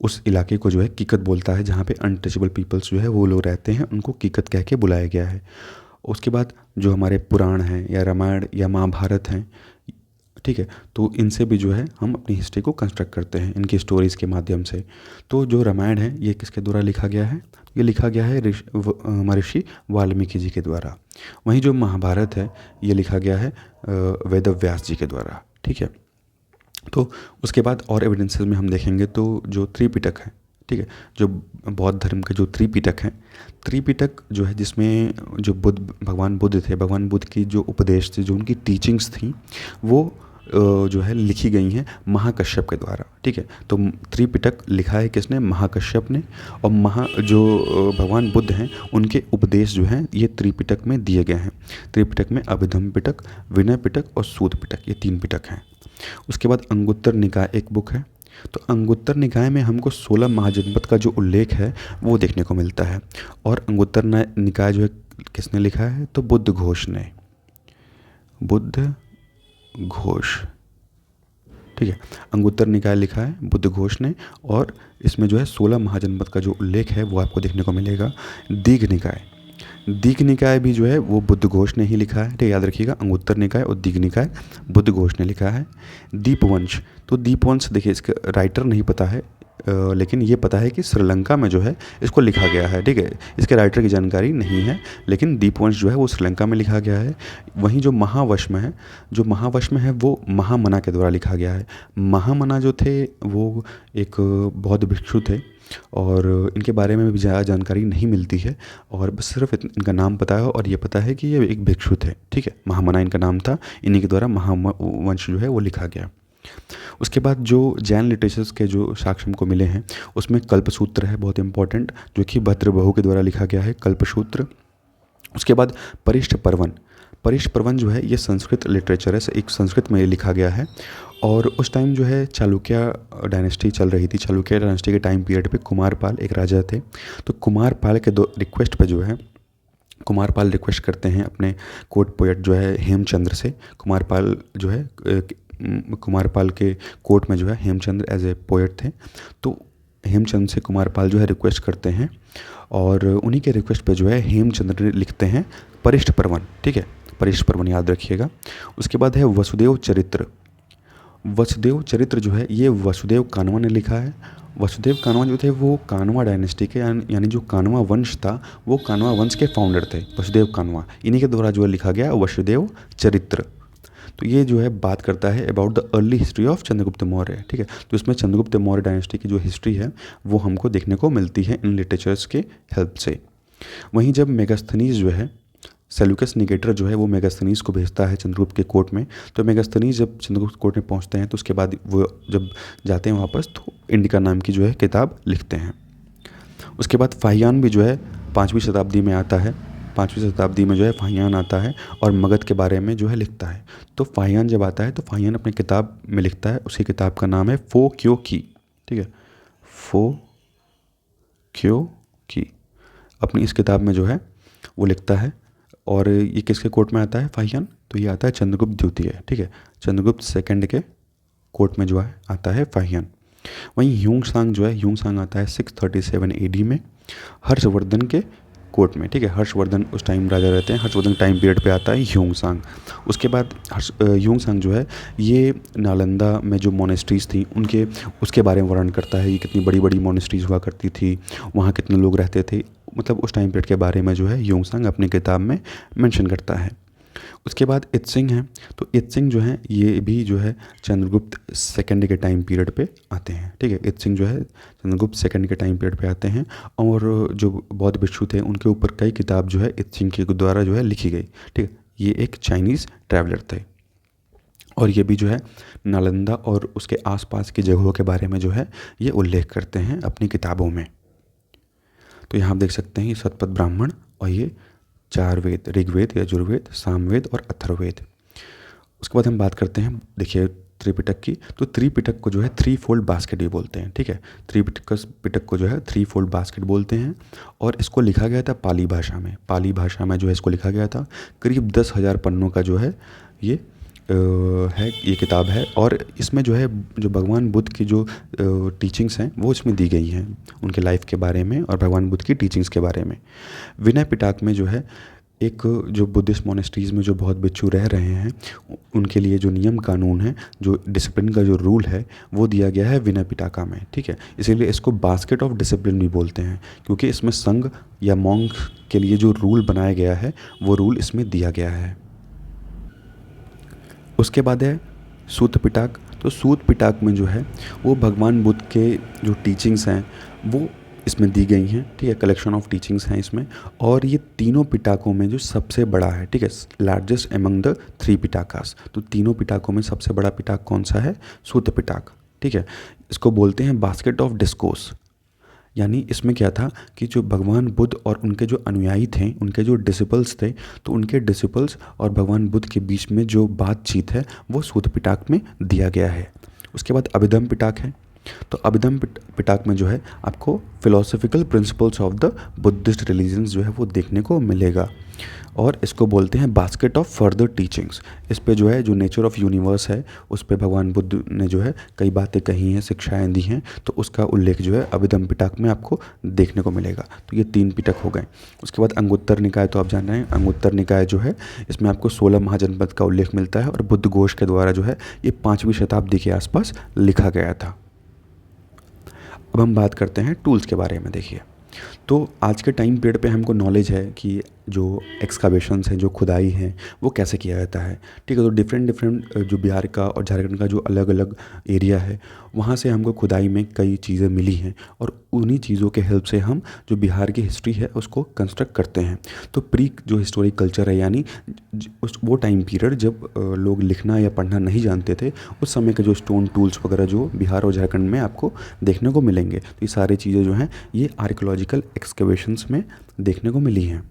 उस इलाके को जो है किकत बोलता है, जहाँ पे अनटचेबल पीपल्स जो है वो लोग रहते हैं, उनको किकत कह के बुलाया गया है। उसके बाद जो हमारे पुराण हैं या रामायण या महाभारत हैं, ठीक है। तो इनसे भी जो है हम अपनी हिस्ट्री को कंस्ट्रक्ट करते हैं, इनकी स्टोरीज़ के माध्यम से। तो जो रामायण है ये किसके द्वारा लिखा गया है? ये लिखा गया है महर्षि वाल्मीकि जी के द्वारा। वहीं जो महाभारत है ये लिखा गया है वेद व्यास जी के द्वारा, ठीक है। तो उसके बाद और एविडेंसेस में हम देखेंगे तो जो त्रिपिटक है, ठीक है, जो बौद्ध धर्म के जो त्रिपिटक हैं, त्रिपिटक जो है जिसमें जो भगवान बुद्ध थे, भगवान बुद्ध की जो उपदेश थे, जो उनकी टीचिंग्स थी, वो जो है लिखी गई हैं महाकश्यप के द्वारा, ठीक है। तो त्रिपिटक लिखा है किसने? महाकश्यप ने। और जो भगवान बुद्ध हैं उनके उपदेश जो हैं ये त्रिपिटक में दिए गए हैं। त्रिपिटक में अभिधम्म पिटक, विनय पिटक और सूत पिटक, ये 3 पिटक हैं। उसके बाद अंगुत्तर निकाय एक बुक है। तो अंगुत्तर निकाय में हमको 16 महाजनपद का जो उल्लेख है वो देखने को मिलता है। और अंगुत्तर निकाय जो है किसने लिखा है? तो बुद्ध घोष ने, बुद्ध घोष, ठीक है। अंगुत्तर निकाय लिखा है बुद्ध घोष ने, और इसमें जो है 16 महाजनपद का जो उल्लेख है वो आपको देखने को मिलेगा। दीघ निकाय, दीघ निकाय भी जो है वो बुद्ध घोष ने ही लिखा है, ठीक है, याद रखिएगा। अंगुत्तर निकाय और दीघ निकाय बुद्ध घोष ने लिखा है। दीपवंश, तो दीपवंश देखिए इसका राइटर नहीं पता है, लेकिन ये पता है कि श्रीलंका में जो है इसको लिखा गया है, ठीक है। इसके राइटर की जानकारी नहीं है, लेकिन दीपवंश जो है वो श्रीलंका में लिखा गया है। वहीं जो महावश्म है, जो महावश्म है वो महामना के द्वारा लिखा गया है। महामना जो थे वो एक बौद्ध भिक्षु थे, और इनके बारे में भी ज़्यादा जानकारी नहीं मिलती है, और बस सिर्फ इनका नाम पता है, और ये पता है कि ये एक भिक्षु थे, ठीक है। महामना इनका नाम था, इन्हीं के द्वारा महावंश जो है वो लिखा गया। उसके बाद जो जैन लिटरेचर्स के जो साक्ष्य हमको मिले हैं उसमें कल्पसूत्र है बहुत इंपॉर्टेंट, जो कि भद्रबहु के द्वारा लिखा गया है, कल्पसूत्र। उसके बाद परिष्ठ पर्वन, परिष्ठ पर्वन जो है ये संस्कृत लिटरेचर है, एक संस्कृत में लिखा गया है। और उस टाइम जो है चालुक्य डायनेस्टी चल रही थी। चालुक्य डायनेस्टी के टाइम पीरियड पे कुमारपाल एक राजा थे। तो कुमारपाल के रिक्वेस्ट पे जो है कुमारपाल रिक्वेस्ट करते हैं अपने कोर्ट पोएट जो है हेमचंद्र से। कुमारपाल जो है कुमारपाल के कोर्ट में जो है हेमचंद्र एज ए पोएट थे। तो हेमचंद्र से कुमारपाल जो है रिक्वेस्ट करते हैं, और उन्हीं के रिक्वेस्ट पे जो है हेमचंद्र लिखते हैं परिष्ठ पर्वन, ठीक है, परिष्ठ पर्वन याद रखिएगा। उसके बाद है वसुदेव चरित्र। वसुदेव चरित्र जो है ये वसुदेव कानवा ने लिखा है। वसुदेव कानवा जो थे वो कानवा डायनेस्टी के यानी जो कानवा वंश था वो कानवा वंश के फाउंडर थे, वसुदेव कानवा, इन्हीं के द्वारा जो है लिखा गया वसुदेव चरित्र। तो ये जो है बात करता है about the early history of Chandragupta Maurya, ठीक है। तो इसमें चंद्रगुप्त मौर्य डायनेस्टी की जो हिस्ट्री है वो हमको देखने को मिलती है इन लिटरेचर्स के हेल्प से। वहीं जब मेगास्थनीज जो है, सेल्यूकस निकेटर जो है वो मेगास्थनीज को भेजता है चंद्रगुप्त के कोर्ट में। तो मेगास्थनीज जब चंद्रगुप्त कोर्ट में पहुंचते हैं तो उसके बाद वो जब जाते हैं वापस तो इंडिका नाम की जो है किताब लिखते हैं। उसके बाद फाहियान भी जो है 5वीं शताब्दी में आता है। 5वीं शताब्दी में जो है फाहियान आता है और मगध के बारे में जो है लिखता है। तो फाहियान जब आता है तो फाहियान अपनी किताब में लिखता है, उसी किताब का नाम है फो क्यों की, ठीक है, फो क्यों की। अपनी इस किताब में जो है वो लिखता है। और ये किसके कोर्ट में आता है फाहियान? तो ये आता है चंद्रगुप्त द्वितीय, ठीक है, चंद्रगुप्त सेकंड के कोर्ट में जो है आता है फाहियान। वहीं ह्यूंग जो है ह्यूंग आता है 637 AD में हर्षवर्धन के कोर्ट में, ठीक है। हर्षवर्धन उस टाइम राजा रहते हैं, हर्षवर्धन टाइम पीरियड पे आता है ह्यूंग। उसके बाद ह्यूंग जो है ये नालंदा में जो मोनेस्ट्रीज़ थी उनके उसके बारे में वर्णन करता है। ये कितनी बड़ी बड़ी मोनेस्ट्रीज़ हुआ करती थी, वहाँ कितने लोग रहते थे, मतलब उस टाइम पीरियड के बारे में जो है ह्यूंग अपनी किताब में मेंशन करता है। उसके बाद इत्सिंग है। तो इत्सिंग जो है ये भी जो है चंद्रगुप्त सेकंड के टाइम पीरियड पे आते हैं, ठीक है। इत्सिंग जो है चंद्रगुप्त सेकंड के टाइम पीरियड पे आते हैं, और जो बौद्ध भिक्षु थे उनके ऊपर कई किताब जो है इत्सिंग के द्वारा जो है लिखी गई, ठीक है। ये एक चाइनीज़ ट्रैवलर थे, और ये भी जो है नालंदा और उसके आसपास की जगहों के बारे में जो है ये उल्लेख करते हैं अपनी किताबों में। तो यहाँ आप देख सकते हैं ये शतपथ ब्राह्मण और ये 4 वेद, ऋग्वेद, यजुर्वेद, सामवेद और अथर्ववेद। उसके बाद हम बात करते हैं देखिए त्रिपिटक की। तो त्रिपिटक को जो है 3 फोल्ड बास्केट भी बोलते हैं, ठीक है। त्रिपिटक को जो है 3 फोल्ड बास्केट बोलते हैं, और इसको लिखा गया था पाली भाषा में। पाली भाषा में जो है इसको लिखा गया था। करीब 10,000 पन्नों का जो है ये ये किताब है, और इसमें जो है जो भगवान बुद्ध की जो टीचिंग्स हैं वो इसमें दी गई हैं, उनके लाइफ के बारे में और भगवान बुद्ध की टीचिंग्स के बारे में। विनय पिटक में जो है एक जो बुद्धिस्ट मोनेस्ट्रीज़ में जो बहुत बिच्छू रह रहे हैं उनके लिए जो नियम कानून है, जो डिसिप्लिन का जो रूल है, वो दिया गया है विनय पिटका में, ठीक है। इसीलिए इसको बास्केट ऑफ डिसिप्लिन भी बोलते हैं, क्योंकि इसमें संघ या मॉन्क के लिए जो रूल बनाया गया है वो रूल इसमें दिया गया है। उसके बाद है सूत पिटक। तो सूत पिटक में जो है वो भगवान बुद्ध के जो टीचिंग्स हैं वो इसमें दी गई हैं, ठीक है। कलेक्शन ऑफ टीचिंग्स हैं इसमें, और ये तीनों पिटाकों में जो सबसे बड़ा है, ठीक है, लार्जेस्ट एमंग द 3 पिटाकास। तो तीनों पिटाकों में सबसे बड़ा पिटाक कौन सा है? सूत पिटक, ठीक है। इसको बोलते हैं बास्केट ऑफ डिस्कोर्स। यानी इसमें क्या था कि जो भगवान बुद्ध और उनके जो अनुयायी थे, उनके जो डिसिपल्स थे, तो उनके डिसिपल्स और भगवान बुद्ध के बीच में जो बातचीत है वो सूत पिटक में दिया गया है। उसके बाद अभिधम पिटक है। तो अभिधम पिटक में जो है आपको philosophical principles of the Buddhist religions जो है वो देखने को मिलेगा, और इसको बोलते हैं बास्केट ऑफ फर्दर टीचिंग्स। इस पे जो है जो नेचर ऑफ यूनिवर्स है उस पे भगवान बुद्ध ने जो है कई बातें कही हैं, शिक्षाएं दी हैं, तो उसका उल्लेख जो है अभिधम पिटक में आपको देखने को मिलेगा। तो ये 3 पिटक हो गए। उसके बाद अंगुत्तर निकाय, तो आप जान रहे हैं अंगुत्तर निकाय जो है इसमें आपको 16 महाजनपद का उल्लेख मिलता है, और बुद्ध घोष के द्वारा जो है ये 5वीं शताब्दी के आसपास लिखा गया था। अब हम बात करते हैं टूल्स के बारे में। देखिए, तो आज के टाइम पीरियड पे हमको नॉलेज है कि जो एक्सकावेशंस हैं, जो खुदाई हैं, वो कैसे किया जाता है, ठीक है। तो डिफरेंट जो बिहार का और झारखंड का जो अलग अलग एरिया है वहाँ से हमको खुदाई में कई चीज़ें मिली हैं, और उन्हीं चीज़ों के हेल्प से हम जो बिहार की हिस्ट्री है उसको कंस्ट्रक्ट करते हैं। तो प्री जो हिस्टोरिक कल्चर है, यानी उस वो टाइम पीरियड जब लोग लिखना या पढ़ना नहीं जानते थे, उस समय के जो स्टोन टूल्स वगैरह जो बिहार और झारखंड में आपको देखने को मिलेंगे, तो ये सारी चीज़ें जो हैं ये आर्कियोलॉजिकल एक्सकवेशंस में देखने को मिली हैं।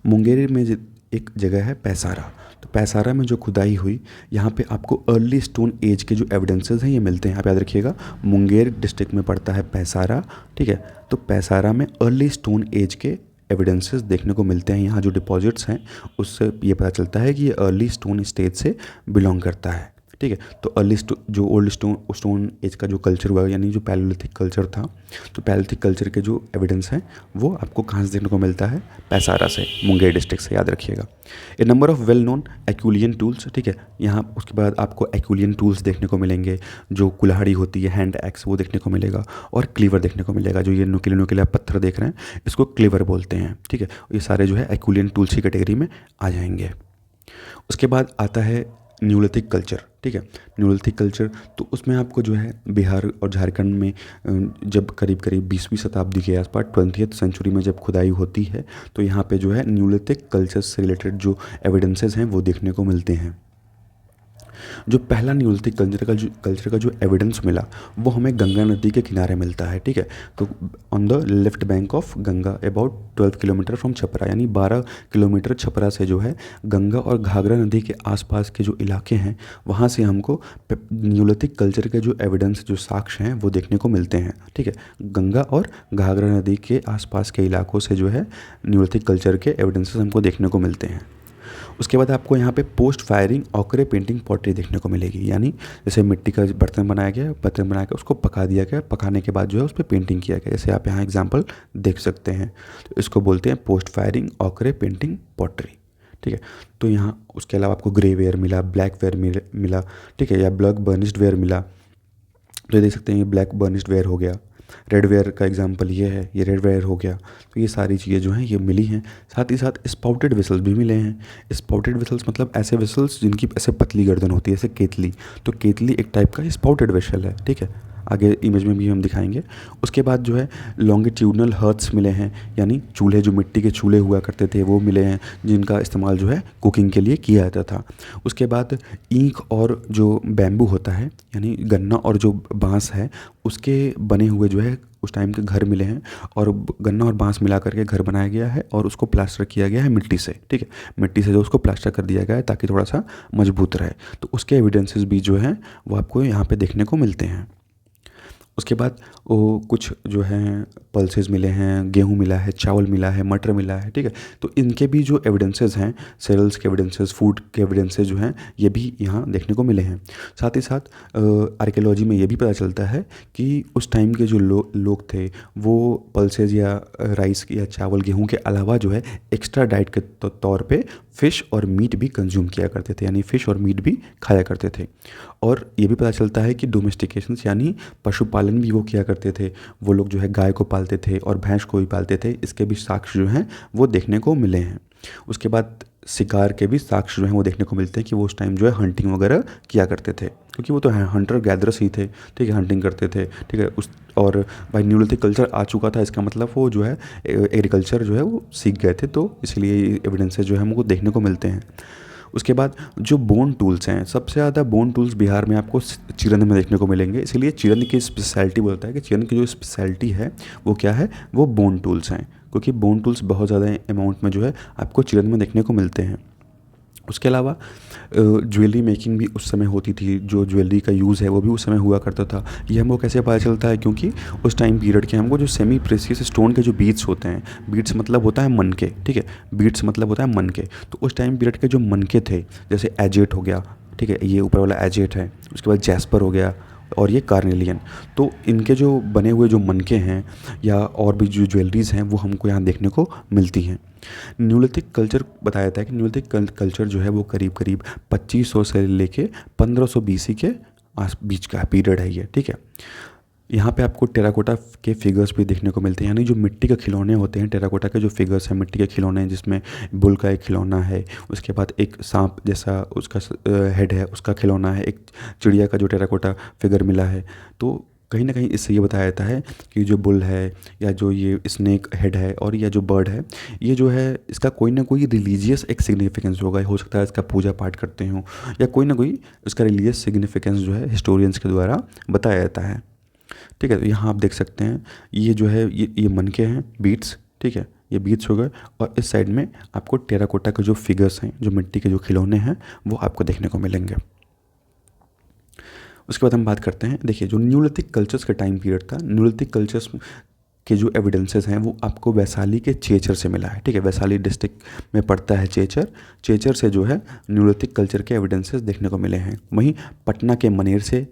मुंगेर में एक जगह है पैसारा। तो पैसारा में जो खुदाई हुई, यहाँ पे आपको अर्ली स्टोन एज के जो एविडेंसेस हैं ये मिलते हैं। आप याद रखिएगा, मुंगेर डिस्ट्रिक्ट में पड़ता है पैसारा, ठीक है। तो पैसारा में अर्ली स्टोन एज के एविडेंसेस देखने को मिलते हैं। यहाँ जो डिपॉजिट्स हैं उससे ये पता चलता है कि ये अर्ली स्टोन स्टेज से बिलोंग करता है, ठीक है। तो अर्ली जो ओल्ड स्टोन एज का जो कल्चर हुआ, यानी जो पैलियोलिथिक कल्चर था, तो पैलियोलिथिक कल्चर के जो एविडेंस हैं वो आपको कहाँ से देखने को मिलता है? पैसारा से, मुंगेर डिस्ट्रिक्ट से, याद रखिएगा। A number of well known Acheulian tools, ठीक है। यहाँ उसके बाद आपको एक्यूलियन टूल्स देखने को मिलेंगे, जो कुल्हाड़ी होती है, हैंड एक्स, वो देखने को मिलेगा, और क्लीवर देखने को मिलेगा। जो ये नुकीले नुकीले आप पत्थर देख रहे हैं इसको क्लीवर बोलते हैं, ठीक है। ये सारे जो है एक्यूलियन टूल्स की कैटेगरी में आ जाएंगे। उसके बाद आता है न्यूलिथिक कल्चर, ठीक है। न्यूलिथिक कल्चर, तो उसमें आपको जो है बिहार और झारखंड में जब करीब करीब 20वीं शताब्दी के आसपास 20th सेंचुरी में जब खुदाई होती है, तो यहाँ पे जो है न्यूलिथिक कल्चर से रिलेटेड जो एविडेंसेस हैं वो देखने को मिलते हैं। जो पहला न्यूलिथिक कल्चर का जो एविडेंस मिला वो हमें गंगा नदी के किनारे मिलता है, ठीक है। तो on the left bank of Ganga, about 12 kilometre from Chhapra, यानी 12 किलोमीटर छपरा से जो है गंगा और घाघरा नदी के आसपास के जो इलाके हैं वहाँ से हमको न्यूलिथिक कल्चर के जो एविडेंस, जो साक्ष्य हैं वो देखने को मिलते हैं, ठीक है। गंगा और घाघरा नदी के आसपास के इलाकों से जो है न्यूलिथिक कल्चर के एविडेंसेस हमको देखने को मिलते हैं। उसके बाद आपको यहाँ पे post firing ochre painting pottery देखने को मिलेगी, यानी जैसे मिट्टी का बर्तन बनाया गया, बर्तन बना के उसको पका दिया गया, पकाने के बाद जो है उस पर पेंटिंग किया गया, जैसे आप यहाँ एग्जांपल देख सकते हैं। तो इसको बोलते हैं post firing ochre painting pottery, ठीक है। तो यहाँ उसके अलावा आपको ग्रे वेयर मिला, ब्लैक वेयर मिला, ठीक है, या ब्लैक बर्निश्ड वेयर मिला। तो ये देख सकते हैं ये ब्लैक बर्निश्ड वेयर हो गया। रेड वेयर का एग्जांपल ये है, ये रेड वेयर हो गया। तो ये सारी चीज़ें जो हैं ये मिली हैं। साथ ही साथ स्पाउटेड विसल्स भी मिले हैं। स्पाउटेड विसल्स मतलब ऐसे विसल्स जिनकी ऐसे पतली गर्दन होती है, जैसे केतली। तो केतली एक टाइप का स्पाउटेड विसल है, ठीक है। आगे इमेज में भी हम दिखाएंगे। उसके बाद जो है लॉन्गिट्यूडनल हर्ट्स मिले हैं, यानी चूल्हे, जो मिट्टी के चूल्हे हुआ करते थे वो मिले हैं, जिनका इस्तेमाल जो है कुकिंग के लिए किया जाता था। उसके बाद ईंख और जो बैम्बू होता है, यानी गन्ना और जो बांस है, उसके बने हुए जो है उस टाइम के घर मिले हैं, और गन्ना और बांस मिला करके घर बनाया गया है, और उसको प्लास्टर किया गया है मिट्टी से, ठीक है। मिट्टी से जो उसको प्लास्टर कर दिया गया है ताकि थोड़ा सा मजबूत रहे। तो उसके एविडेंसेस भी जो हैं वो आपको यहाँ पे देखने को मिलते हैं। उसके बाद वो कुछ जो हैं पल्सेस मिले हैं, गेहूँ मिला है, चावल मिला है, मटर मिला है, ठीक है। तो इनके भी जो एविडेंसेस हैं, सेल्स के एविडेंसेस, फूड के एविडेंसेस जो हैं, ये भी यहाँ देखने को मिले हैं। साथ ही साथ आर्कियोलॉजी में ये भी पता चलता है कि उस टाइम के जो लोग थे वो पल्सेस या राइस या चावल गेहूँ के अलावा जो है एक्स्ट्रा डाइट के तौर पे फ़िश और मीट भी कंज्यूम किया करते थे, यानी फ़िश और मीट भी खाया करते थे। और ये भी पता चलता है कि डोमेस्टिकेशंस यानी पशुपालन भी वो किया करते थे। वो लोग जो है गाय को पालते थे और भैंस को भी पालते थे। इसके भी साक्ष्य जो हैं वो देखने को मिले हैं। उसके बाद शिकार के भी साक्ष्य जो हैं वो देखने को मिलते हैं कि वो उस टाइम जो है हंटिंग वगैरह किया करते थे, क्योंकि वो तो हंटर गैदरस ही थे, ठीक है, हंटिंग करते थे, ठीक है। उस और भाई न्यूलिथिक कल्चर आ चुका था, इसका मतलब वो जो है एग्रीकल्चर जो है वो सीख गए थे, तो इसलिए एविडेंसेस जो है हमको देखने को मिलते हैं। उसके बाद जो बोन टूल्स हैं, सबसे ज़्यादा बोन टूल्स बिहार में आपको चिरंद में देखने को मिलेंगे। इसलिए चिरंद की स्पेशलिटी बोलता है कि चिरंद की जो स्पेशलिटी है वो क्या है, वो बोन टूल्स हैं, क्योंकि बोन टूल्स बहुत ज़्यादा अमाउंट में जो है आपको चिरंद में देखने को मिलते हैं। उसके अलावा ज्वेलरी मेकिंग भी उस समय होती थी, जो ज्वेलरी का यूज़ है वो भी उस समय हुआ करता था। ये हमको कैसे पता चलता है, क्योंकि उस टाइम पीरियड के हमको जो सेमी प्रेशियस स्टोन के जो बीड्स होते हैं, बीड्स मतलब होता है मनके, ठीक है, बीड्स मतलब होता है मनके। तो उस टाइम पीरियड के जो मनके थे, जैसे एजेट हो गया, ठीक है, ये ऊपर वाला एजेट है, उसके बाद जैस्पर हो गया और ये कार्नेलियन। तो इनके जो बने हुए जो मनके हैं या और भी जो ज्वेलरीज़ हैं वो हमको यहाँ देखने को मिलती हैं। न्यूलिथिक कल्चर बताया जाता है कि न्यूलिथिक कल्चर जो है वो करीब करीब 2500 से लेके 1500 बीसी के बीच का पीरियड है ये, ठीक है। यहाँ पे आपको टेराकोटा के फिगर्स भी देखने को मिलते हैं, यानी जो मिट्टी के खिलौने होते हैं, टेराकोटा के जो फिगर्स हैं मिट्टी के खिलौने, जिसमें बुल का एक खिलौना है, उसके बाद एक सांप जैसा उसका हेड है उसका खिलौना है, एक चिड़िया का जो टेराकोटा फिगर मिला है। तो कहीं ना कहीं इससे ये बताया जाता है कि जो बुल है या जो ये स्नेक हेड है और या जो बर्ड है, ये जो है इसका कोई ना कोई रिलीजियस एक सिग्निफिकेंस होगा। हो सकता है इसका पूजा पाठ करते हों या कोई ना कोई इसका रिलीजियस सिग्निफिकेंस जो है हिस्टोरियंस के द्वारा बताया जाता है, ठीक है। तो यहाँ आप देख सकते हैं ये जो है ये मनके हैं, बीट्स, ठीक है, ये बीट्स हो गए। और इस साइड में आपको टेराकोटा के जो फिगर्स हैं, जो मिट्टी के जो खिलौने हैं, वो आपको देखने को मिलेंगे। उसके बाद हम बात करते हैं, देखिए जो न्यूलिथिक कल्चर्स का टाइम पीरियड था, न्यूलिथिक कल्चर्स के जो एविडेंसेस हैं वो आपको वैशाली के चेचर से मिला है, ठीक है। वैशाली डिस्ट्रिक्ट में पड़ता है चेचर, चेचर से जो है न्यूलिथिक कल्चर के एविडेंसेस देखने को मिले हैं। वहीं पटना के मनेर से,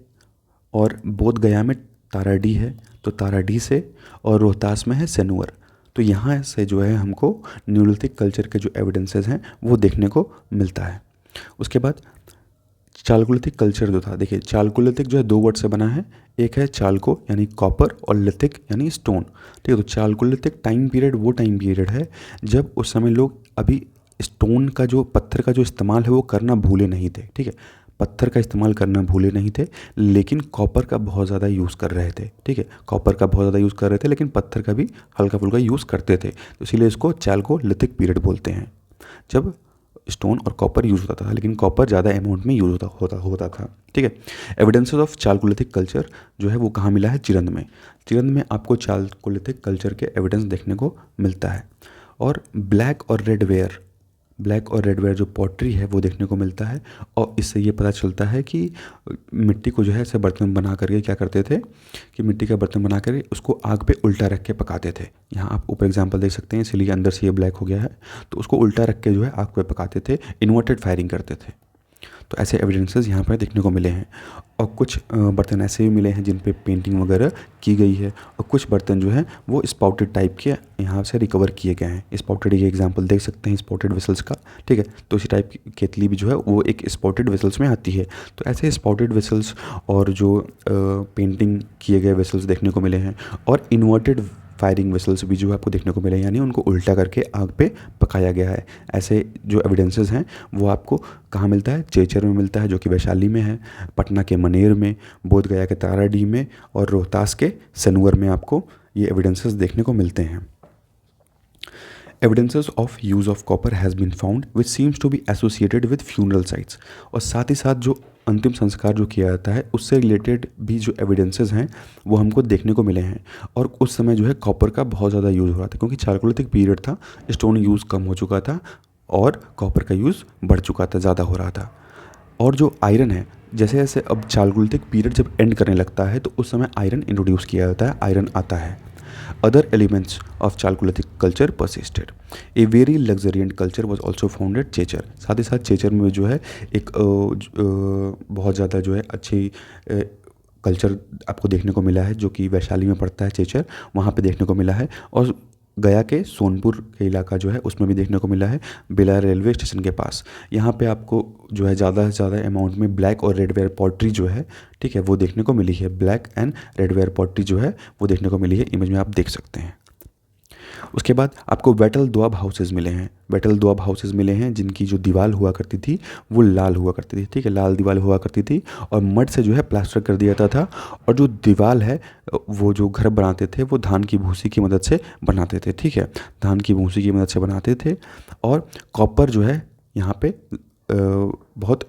और बोध गया में ताराडी है तो ताराडी से, और रोहतास में है सेनुअर। तो यहाँ से जो है हमको न्यूलिथिक कल्चर के जो एविडेंसेस हैं वो देखने को मिलता है। उसके बाद चालकोलिथिक कल्चर जो था, देखिए चालकोलिथिक जो है दो वर्ड से बना है, एक है चालको यानी कॉपर और लिथिक यानी स्टोन, ठीक है। तो चालकोलिथिक टाइम पीरियड वो टाइम पीरियड है जब उस समय लोग अभी स्टोन का जो पत्थर का जो इस्तेमाल है वो करना भूले नहीं थे, ठीक है। पत्थर का इस्तेमाल करना भूले नहीं थे, लेकिन कॉपर का बहुत ज़्यादा यूज़ कर रहे थे, ठीक है। कॉपर का बहुत ज़्यादा यूज़ कर रहे थे, लेकिन पत्थर का भी हल्का फुल्का यूज़ करते थे। तो इसीलिए इसको चालकोलिथिक पीरियड बोलते हैं, जब स्टोन और कॉपर यूज़ होता था, लेकिन कॉपर ज़्यादा अमाउंट में यूज़ होता था, ठीक है। एविडेंसेस ऑफ चालकोलिथिक कल्चर जो है वो कहाँ मिला है, चिरंद में। चिरंद में आपको चालकोलिथिक कल्चर के एविडेंस देखने को मिलता है। और ब्लैक और रेड वेयर जो पॉटरी है वो देखने को मिलता है। और इससे ये पता चलता है कि मिट्टी को जो है ऐसे बर्तन बना करके क्या करते थे कि मिट्टी का बर्तन बना कर उसको आग पे उल्टा रख के पकाते थे। यहाँ आप ऊपर एग्जांपल देख सकते हैं, इसलिए अंदर से ये ब्लैक हो गया है। तो उसको उल्टा रख के जो है आग पे पकाते थे, इन्वर्टेड फायरिंग करते थे। तो ऐसे एविडेंसेस यहाँ पर देखने को मिले हैं। और कुछ बर्तन ऐसे भी मिले हैं जिन पे पेंटिंग वगैरह की गई है, और कुछ बर्तन जो हैं वो स्पाउटेड टाइप के यहाँ से रिकवर किए गए हैं। स्पाउटेड ये एग्जांपल देख सकते हैं स्पाउटेड वेसल्स का, ठीक है। तो इसी टाइप की केतली भी जो है वो एक स्पाउटेड वेसल्स में आती है। तो ऐसे स्पाउटेड वेसल्स और जो पेंटिंग किए गए वेसल्स देखने को मिले हैं। और इन्वर्टेड फायरिंग वेसल्स भी जो है आपको देखने को मिले, यानी उनको उल्टा करके आग पे पकाया गया है। ऐसे जो एविडेंसेस हैं वो आपको कहाँ मिलता है, चेचर में मिलता है जो कि वैशाली में है, पटना के मनेर में, बोध गया के ताराडी में, और रोहतास के सनवर में आपको ये एविडेंसेस देखने को मिलते हैं। Evidences of use of copper has been found which seems to be associated with funeral sites. और साथ ही साथ जो अंतिम संस्कार जो किया जाता है उससे रिलेटेड भी जो एविडेंसेस हैं वो हमको देखने को मिले हैं। और उस समय जो है कॉपर का बहुत ज़्यादा यूज़ हो रहा था, क्योंकि चालकोलिथिक पीरियड था, स्टोन यूज़ कम हो चुका था और कॉपर का यूज़ बढ़ चुका था, ज़्यादा हो रहा था। और जो आयरन है जैसे जैसे अब चालकुलितिक पीरियड जब एंड करने लगता है तो उस समय आयरन इंट्रोड्यूस किया जाता है, आयरन आता है। Other elements of chalcolithic culture persisted. A very luxuriant culture was also founded Chechar. साथ ही साथ चेचर में जो है एक बहुत ज़्यादा जो है अच्छी कल्चर आपको देखने को मिला है, जो कि वैशाली में पड़ता है चेचर, वहाँ पे देखने को मिला है। और गया के सोनपुर के इलाका जो है उसमें भी देखने को मिला है, बेला रेलवे स्टेशन के पास। यहाँ पे आपको जो है ज़्यादा से ज़्यादा अमाउंट में ब्लैक और रेड वेयर पॉटरी जो है, ठीक है, वो देखने को मिली है। Black and red ware pottery जो है वो देखने को मिली है, इमेज में आप देख सकते हैं। उसके बाद आपको वेटल दुआब हाउसेज मिले हैं। वेटल दुआब हाउसेज मिले हैं जिनकी जो दीवार हुआ करती थी वो लाल हुआ करती थी, ठीक है, लाल दीवार हुआ करती थी और मड से जो है प्लास्टर कर दिया जाता था। और जो दीवार है वो जो घर बनाते थे वो धान की भूसी की मदद से बनाते थे, ठीक है, धान की भूसी की मदद से बनाते थे। और कॉपर जो है यहाँ पे बहुत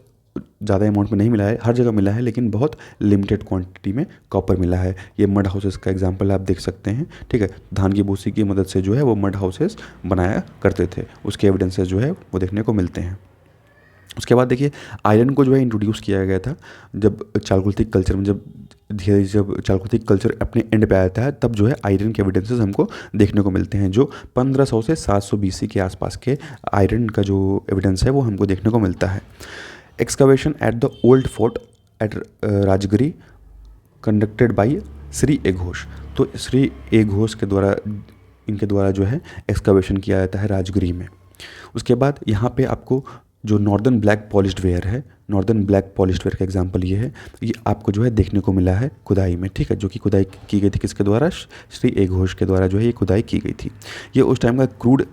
ज़्यादा अमाउंट में नहीं मिला है, हर जगह मिला है लेकिन बहुत लिमिटेड क्वांटिटी में कॉपर मिला है। ये मड हाउसेस का एग्जांपल आप देख सकते हैं, ठीक है, धान की भूसी की मदद से जो है वो मड हाउसेस बनाया करते थे, उसके एविडेंसेस जो है वो देखने को मिलते हैं। उसके बाद देखिए आयरन को जो है इंट्रोड्यूस किया गया था जब चालकुलितिक कल्चर में, जब धीरे जब चालकुलितिक कल्चर अपने एंड पे आता है तब जो है आयरन के एविडेंसेस हमको देखने को मिलते हैं, जो 1500 से 700 BC के आसपास के आयरन का जो एविडेंस है वो हमको देखने को मिलता है। Excavation at the old fort at Rajgiri conducted by Shri A Ghosh. तो श्री ए घोष के द्वारा, इनके द्वारा जो है एक्सकवेशन किया जाता है राजगिरी में। उसके बाद यहाँ पे आपको जो नॉर्दर्न ब्लैक पॉलिश्ड वेयर है, नॉर्दर्न ब्लैक पॉलिश्ड वेयर का एग्जांपल ये है, ये आपको जो है देखने को मिला है खुदाई में, ठीक है, जो कि खुदाई की गई थी किसके द्वारा, श्री ए घोष के द्वारा जो है ये खुदाई की गई थी। ये उस टाइम का क्रूड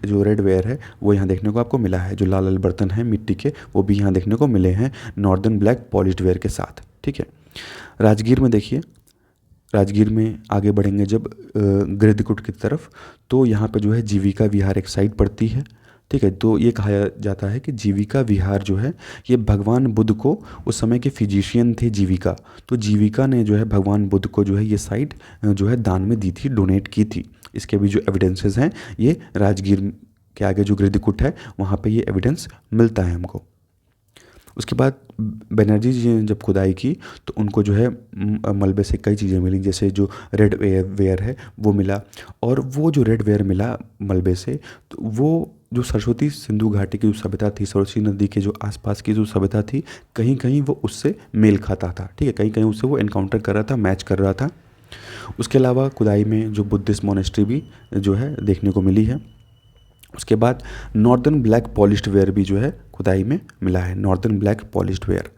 जो रेड वेयर है वो यहाँ देखने को आपको मिला है। जो लाल लाल बर्तन हैं मिट्टी के वो भी यहाँ देखने को मिले हैं नॉर्दर्न ब्लैक पॉलिश्ड वेयर के साथ, ठीक है। राजगीर में देखिए, राजगीर में आगे बढ़ेंगे जब गिरदकुट की तरफ, तो यहाँ पे जो है जीविका विहार एक साइट पड़ती है, ठीक है। तो ये कहा जाता है कि जीविका विहार जो है ये भगवान बुद्ध को, उस समय के फिजिशियन थे जीविका, तो जीविका ने जो है भगवान बुद्ध को जो है ये साइट जो है दान में दी थी, डोनेट की थी। इसके भी जो एविडेंसेस हैं ये राजगीर के आगे जो गिरदकुट है वहाँ पे ये एविडेंस मिलता है हमको। उसके बाद बनर्जी जी ने जब खुदाई की तो उनको जो है मलबे से कई चीज़ें मिली, जैसे जो रेड वेयर है वो मिला। और वो जो रेड वेयर मिला मलबे से, तो वो जो सरस्वती सिंधु घाटी की जो सभ्यता थी, सरस्वती नदी के जो आसपास की जो सभ्यता थी, कहीं कहीं वो उससे मेल खाता था, ठीक है, कहीं कहीं उससे वो एनकाउंटर कर रहा था, मैच कर रहा था। उसके अलावा खुदाई में जो बुद्धिस्ट मोनेस्ट्री भी जो है देखने को मिली है। उसके बाद नॉर्दर्न ब्लैक पॉलिश्ड वेयर भी जो है खुदाई में मिला है, northern black polished where.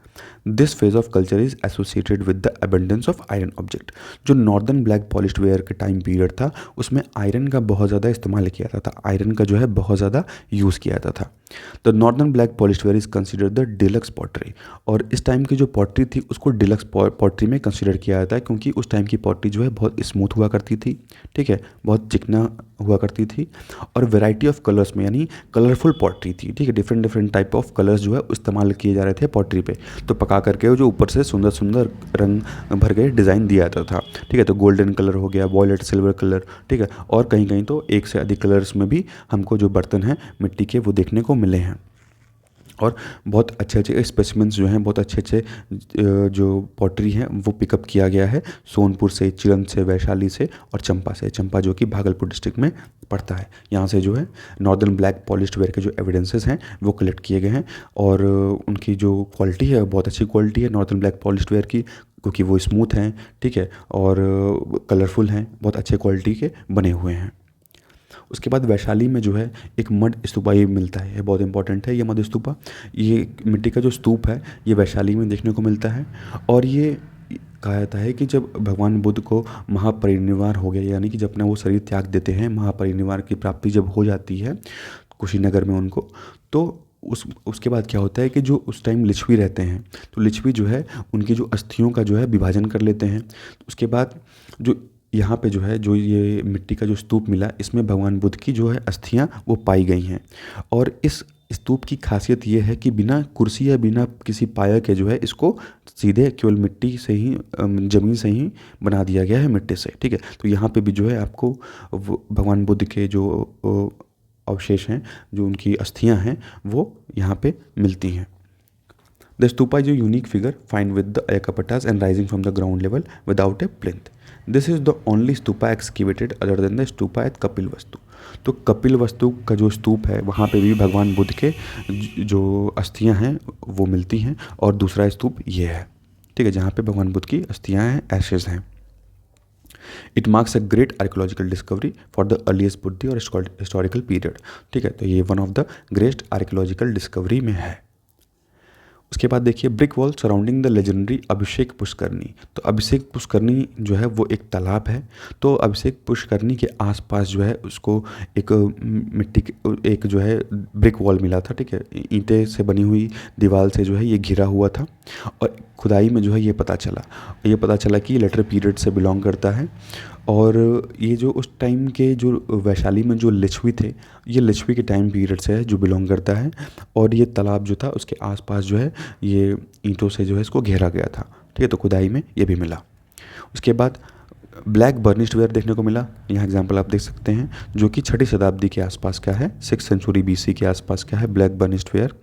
This phase of culture is associated with the abundance of iron object. जो नॉर्दर्न ब्लैक पॉलिश्ड वेयर का टाइम पीरियड था उसमें आयरन का बहुत ज़्यादा इस्तेमाल किया जाता था, आयरन का जो है बहुत ज़्यादा यूज़ किया जाता था। The northern black polished where is considered the deluxe pottery. और इस टाइम की जो पॉटरी थी उसको डिलक्स पॉटरी में कंसिडर किया जाता है, क्योंकि उस टाइम की पॉटरी जो है बहुत स्मूथ हुआ करती थी, ठीक है, बहुत चिकना हुआ करती थी। और वैरायटी ऑफ कलर्स में, यानी कलरफुल पॉटरी थी, ठीक है, different different type of colours जो है इस्तेमाल किए जा रहे थे पॉटरी पे। तो पका करके जो ऊपर से सुंदर सुंदर रंग भर के डिज़ाइन दिया जाता था, ठीक है। तो गोल्डन कलर हो गया, वॉयलेट सिल्वर कलर, ठीक है, और कहीं कहीं तो एक से अधिक कलर्स में भी हमको जो बर्तन हैं मिट्टी के वो देखने को मिले हैं। और बहुत अच्छे अच्छे स्पेसिमेंट्स जो हैं, बहुत अच्छे अच्छे जो पॉटरी हैं वो पिकअप किया गया है सोनपुर से, चिरंद से, वैशाली से और चंपा से। चंपा जो कि भागलपुर डिस्ट्रिक्ट में पड़ता है, यहाँ से जो है नॉर्दर्न ब्लैक पॉलिश्ड वेयर के जो एविडेंसेस हैं वो कलेक्ट किए गए हैं। और उनकी जो क्वालिटी है बहुत अच्छी क्वालिटी है नॉर्दर्न ब्लैक पॉलिश्ड वेयर की, क्योंकि वो स्मूथ हैं, ठीक है, और कलरफुल हैं, बहुत अच्छे क्वालिटी के बने हुए हैं। उसके बाद वैशाली में जो है एक मड स्तूपा ये मिलता है, ये बहुत इंपॉर्टेंट है। ये मड स्तूपा, ये मिट्टी का जो स्तूप है ये वैशाली में देखने को मिलता है। और ये कहा जाता है कि जब भगवान बुद्ध को महापरिनिर्वाण हो गया, यानी कि जब अपना वो शरीर त्याग देते हैं, महापरिनिर्वाण की प्राप्ति जब हो जाती है कुशीनगर में उनको, तो उसके बाद क्या होता है कि जो उस टाइम लिच्छवी रहते हैं तो लिच्छवी जो है उनकी जो अस्थियों का जो है विभाजन कर लेते हैं। उसके बाद जो यहाँ पे जो है जो ये मिट्टी का जो स्तूप मिला इसमें भगवान बुद्ध की जो है अस्थियाँ वो पाई गई हैं। और इस स्तूप की खासियत ये है कि बिना कुर्सी या बिना किसी पाया के जो है इसको सीधे केवल मिट्टी से ही, ज़मीन से ही बना दिया गया है, मिट्टी से, ठीक है। तो यहाँ पे भी जो है आपको भगवान बुद्ध के जो अवशेष हैं, जो उनकी अस्थियाँ हैं वो यहाँ पे मिलती हैं। The stupa is a unique figure find with the Ayakapatas and rising from the ground level without a plinth. This is the only stupa excavated other than the stupa at Kapil वस्तु. तो कपिल वस्तु का जो स्तूप है वहाँ पे भी भगवान बुद्ध के जो अस्थियाँ हैं वो मिलती हैं, और दूसरा स्तूप ये है, ठीक है, जहाँ पे भगवान बुद्ध की अस्थियाँ हैं, एशेज हैं. It marks a great archaeological discovery for the earliest Buddhist और हिस्टोरिकल पीरियड. ठीक है, तो ये one of the great archaeological discovery में है. उसके बाद देखिए brick wall surrounding the legendary Abhishek Pushkarni. तो अभिषेक पुष्करनी जो है वो एक तालाब है. तो अभिषेक पुष्करनी के आसपास जो है उसको एक मिट्टी एक जो है ब्रिक वॉल मिला था. ठीक है, ईंटें से बनी हुई दीवार से जो है ये घिरा हुआ था, और खुदाई में जो है ये पता चला कि लेटर पीरियड से बिलोंग करता है. और ये जो उस टाइम के जो वैशाली में जो लिच्छवी थे, ये लिच्छवी के टाइम पीरियड से है जो बिलोंग करता है. और ये तालाब जो था उसके आसपास जो है ये ईंटों से जो है इसको घेरा गया था. ठीक है, तो खुदाई में ये भी मिला. उसके बाद ब्लैक बर्निश्ड वेयर देखने को मिला. यहाँ एग्जांपल आप देख सकते हैं जो कि 6ठी शताब्दी के आसपास का है, 6th सेंचुरी BC के आसपास का है ब्लैक बर्निश्ड वेयर.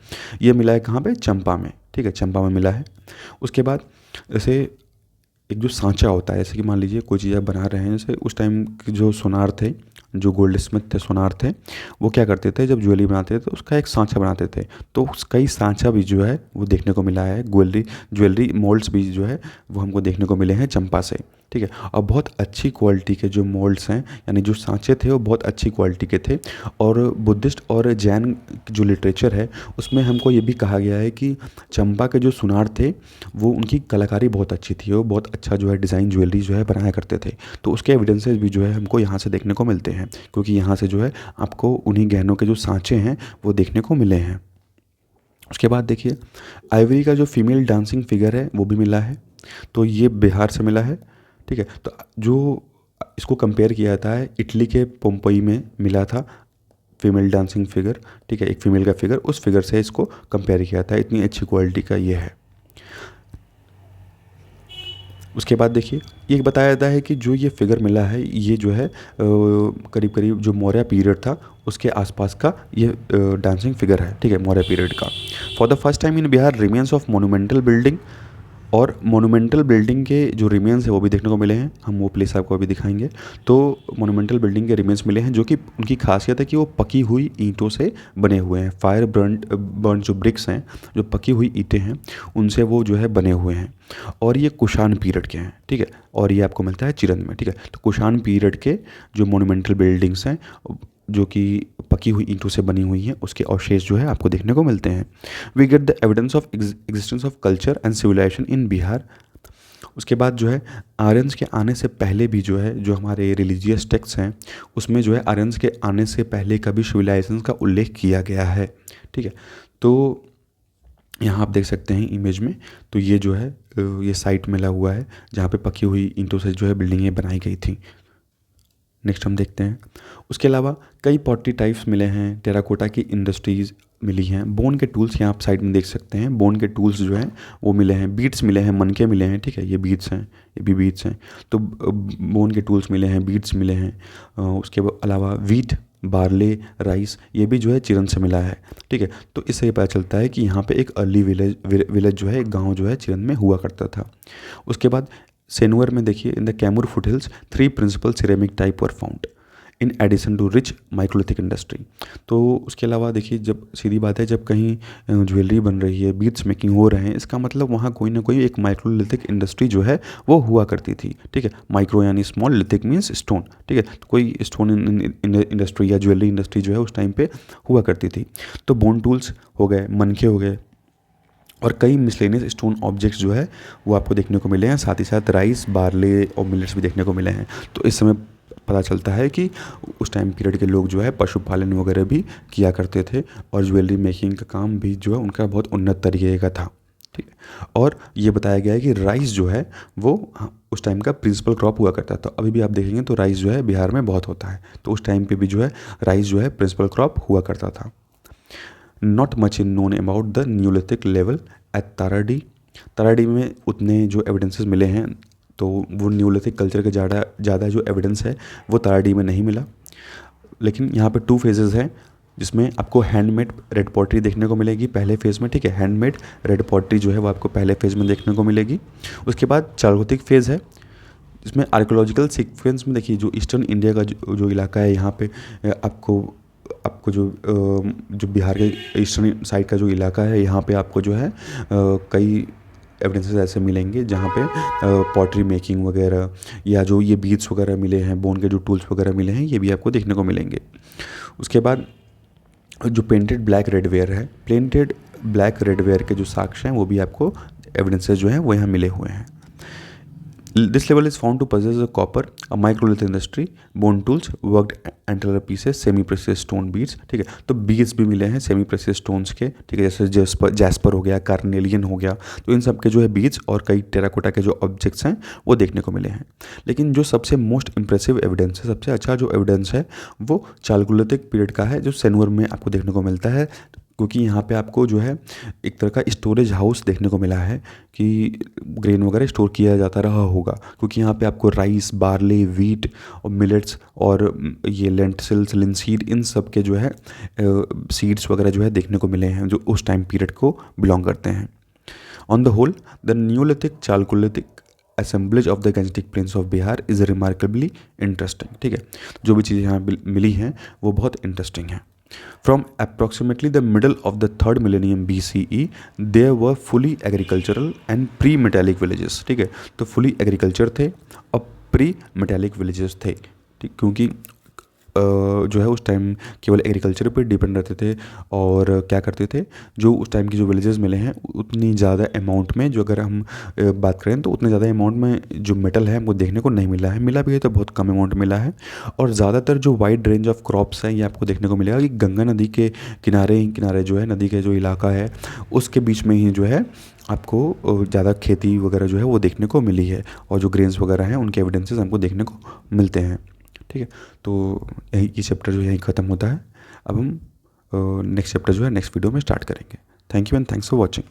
ये मिला है कहाँ पे? चंपा में. ठीक है, चंपा में मिला है. उसके बाद जैसे एक जो सांचा होता है, जैसे कि मान लीजिए कोई चीज़ आप बना रहे हैं, जैसे उस टाइम के जो सोनार थे, जो गोल्ड स्मिथ थे, सोनार थे, वो क्या करते थे जब ज्वेलरी बनाते थे तो उसका एक सांचा बनाते थे. तो कई सांचा भी जो है वो देखने को मिला है. ज्वेलरी मोल्ड्स भी जो है वो हमको देखने को मिले हैं चंपा से. ठीक है, और बहुत अच्छी क्वालिटी के जो मोल्ड्स हैं, यानी जो सांचे थे वो बहुत अच्छी क्वालिटी के थे. और बुद्धिस्ट और जैन जो लिटरेचर है उसमें हमको ये भी कहा गया है कि चंपा के जो सुनार थे वो उनकी कलाकारी बहुत अच्छी थी, वो बहुत अच्छा जो है डिज़ाइन ज्वेलरी जो है बनाया करते थे. तो उसके एविडेंसेस भी जो है हमको यहाँ से देखने को मिलते हैं, क्योंकि यहाँ से जो है आपको उन्हीं गहनों के जो सांचे हैं वो देखने को मिले हैं. उसके बाद देखिए आइवरी का जो फीमेल डांसिंग फिगर है वो भी मिला है. तो ये बिहार से मिला है. ठीक है, तो जो इसको कंपेयर किया जाता है इटली के पोम्पई में मिला था फीमेल डांसिंग फिगर. ठीक है, एक फीमेल का फिगर, उस फिगर से इसको कंपेयर किया था. इतनी अच्छी क्वालिटी का ये है. उसके बाद देखिए ये बताया जाता है कि जो ये फिगर मिला है ये जो है करीब करीब जो मौर्य पीरियड था उसके आसपास का ये डांसिंग फिगर है. ठीक है, मौर्य पीरियड का. For the first time in Bihar remains of monumental building, और मोनूमेंटल बिल्डिंग के जो रिमेन्स है वो भी देखने को मिले हैं. हम वो प्लेस आपको अभी दिखाएंगे. तो मोनूमेंटल बिल्डिंग के रिमेन्स मिले हैं जो कि उनकी खासियत है कि वो पकी हुई ईंटों से बने हुए हैं. फायर बर्न जो ब्रिक्स हैं, जो पकी हुई ईंटें हैं, उनसे वो जो है बने हुए हैं. और ये कुषाण पीरियड के हैं. ठीक है, और ये आपको मिलता है चिरंद में. ठीक है, तो कुषाण पीरियड के जो मोनूमेंटल बिल्डिंग्स हैं जो कि पकी हुई ईंटों से बनी हुई हैं उसके अवशेष जो है आपको देखने को मिलते हैं. We get the evidence of existence of culture and civilisation in Bihar. उसके बाद जो है आर्यंस के आने से पहले भी जो है जो हमारे रिलीजियस टेक्स्ट हैं उसमें जो है आर्यंस के आने से पहले का भी सिविलाइजेशन का उल्लेख किया गया है. ठीक है, तो यहाँ आप देख सकते हैं इमेज में. तो ये जो है ये साइट मिला हुआ है जहाँ पे पकी हुई ईंटों से जो है बिल्डिंगें बनाई गई थी. नेक्स्ट हम देखते हैं. उसके अलावा कई पॉटरी टाइप्स मिले हैं, टेराकोटा की इंडस्ट्रीज़ मिली हैं, बोन के टूल्स यहाँ आप साइड में देख सकते हैं. बोन के टूल्स जो हैं वो मिले हैं, बीड्स मिले हैं, मनके मिले हैं. ठीक है, ये बीड्स हैं, ये भी बीड्स हैं. तो बोन के टूल्स मिले हैं, बीड्स मिले हैं. उसके अलावा वीट, बार्ले, राइस, ये भी जो है चिरन से मिला है. ठीक है, तो इससे ये पता चलता है कि यहाँ पे एक अर्ली विलेज जो है, एक गाँव जो है चिरन में हुआ करता था. उसके बाद सेनुअर में देखिए in the Kaimur foothills 3 principal ceramic type were found in addition to rich microlithic industry. तो उसके अलावा देखिए जब सीधी बात है जब कहीं ज्वेलरी बन रही है, बीड्स मेकिंग हो रहे हैं, इसका मतलब वहाँ कोई ना कोई एक माइक्रोलिथिक इंडस्ट्री जो है वो हुआ करती थी. ठीक है, माइक्रो यानी स्मॉल, लिथिक मीन्स स्टोन. ठीक है, तो कोई स्टोन इंडस्ट्री या ज्वेलरी इंडस्ट्री जो है उस टाइम पे हुआ करती थी. तो बोन टूल्स हो गए, मनखे हो गए, और कई मिसलेनियस स्टोन ऑब्जेक्ट्स जो है वो आपको देखने को मिले हैं. साथ ही साथ राइस, बार्ले और मिलेट्स भी देखने को मिले हैं. तो इस समय पता चलता है कि उस टाइम पीरियड के लोग जो है पशुपालन वगैरह भी किया करते थे, और ज्वेलरी मेकिंग का काम भी जो है उनका बहुत उन्नत तरीके का था. ठीक है, और ये बताया गया है कि राइस जो है वो उस टाइम का प्रिंसिपल क्रॉप हुआ करता था. अभी भी आप देखेंगे तो राइस जो है बिहार में बहुत होता है. तो उस टाइम पे भी जो है राइस जो है प्रिंसिपल क्रॉप हुआ करता था. Not much in known about the neolithic level at Taradih. Taradih में उतने जो एविडेंसेस मिले हैं तो वो न्यूलिथिक कल्चर का ज़्यादा जो एविडेंस है वो ताराडी में नहीं मिला. लेकिन यहाँ पे 2 फेजेस हैं. जिसमें आपको हैंडमेड रेड पॉटरी देखने को मिलेगी पहले फेज़ में, ठीक है। हैंडमेड रेड पॉटरी जो है वो आपको पहले फेज़ में देखने को मिलेगी। उसके बाद चालगोथिक फेज़ है, इसमें आर्कोलॉजिकल सीक्वेंस में देखिए जो ईस्टर्न इंडिया का जो इलाका है यहाँ पे आपको आपको जो बिहार के ईस्टर्न साइड का जो इलाका है यहाँ पे आपको जो है कई एविडेंसेस ऐसे मिलेंगे जहाँ पे पॉटरी मेकिंग वगैरह या जो ये बीड्स वगैरह मिले हैं, बोन के जो टूल्स वगैरह मिले हैं, ये भी आपको देखने को मिलेंगे। उसके बाद जो पेंटेड ब्लैक रेडवेयर है, पेंटेड ब्लैक रेडवेयर के जो साक्ष्य हैं वो भी आपको एविडेंसेस जो हैं वो यहाँ मिले हुए हैं। This level is found to possess a copper, a microlith industry, bone tools, worked antelope pieces, semi precious stone beads, ठीक है। तो बीड्स भी मिले हैं सेमी प्रेसियस स्टोन्स के, ठीक है, जैसे जैस्पर हो गया, कार्नेलियन हो गया, तो इन सब के जो है बीड्स और कई टेराकोटा के जो ऑब्जेक्ट्स हैं वो देखने को मिले हैं। लेकिन जो सबसे मोस्ट इंप्रेसिव एविडेंस है, सबसे अच्छा जो एविडेंस है वो चालगोलिथिक पीरियड का है, जो सेनुअर में आपको देखने को मिलता है, क्योंकि यहाँ पे आपको जो है एक तरह का स्टोरेज हाउस देखने को मिला है कि ग्रेन वगैरह स्टोर किया जाता रहा होगा, क्योंकि यहाँ पे आपको राइस, बार्ले, वीट और मिलेट्स और ये लेंटिल्स, लिनसीड, इन सब के जो है सीड्स वगैरह जो है देखने को मिले हैं जो उस टाइम पीरियड को बिलोंग करते हैं। On the whole the neolithic chalcolithic assemblage of the Gangetic Plains of Bihar is remarkably interesting, ठीक है। जो भी चीज़ें यहाँ मिली हैं वो बहुत इंटरेस्टिंग हैं। From approximately the middle of the 3rd millennium BCE, there were fully agricultural and pre-metallic villages, ठीक है। तो fully agriculture थे और pre-metallic villages थे, ठीक, क्योंकि जो है उस टाइम केवल एग्रीकल्चर पर डिपेंड रहते थे और क्या करते थे, जो उस टाइम की जो विलेजेस मिले हैं उतनी ज़्यादा अमाउंट में, जो अगर हम बात करें तो उतने ज़्यादा अमाउंट में जो मेटल है वो देखने को नहीं मिला है, मिला भी है तो बहुत कम अमाउंट मिला है। और ज़्यादातर जो वाइड रेंज ऑफ क्रॉप्स हैं ये आपको देखने को मिलेगा कि गंगा नदी के किनारे ही किनारे जो है, नदी के जो इलाका है उसके बीच में ही जो है आपको ज़्यादा खेती वगैरह जो है वो देखने को मिली है, और जो ग्रेन्स वगैरह हैं उनके एविडेंसेस हमको देखने को मिलते हैं, ठीक है। तो यही ये चैप्टर जो है यहीं ख़त्म होता है। अब हम नेक्स्ट चैप्टर जो है नेक्स्ट वीडियो में स्टार्ट करेंगे। Thank you and thanks for watching.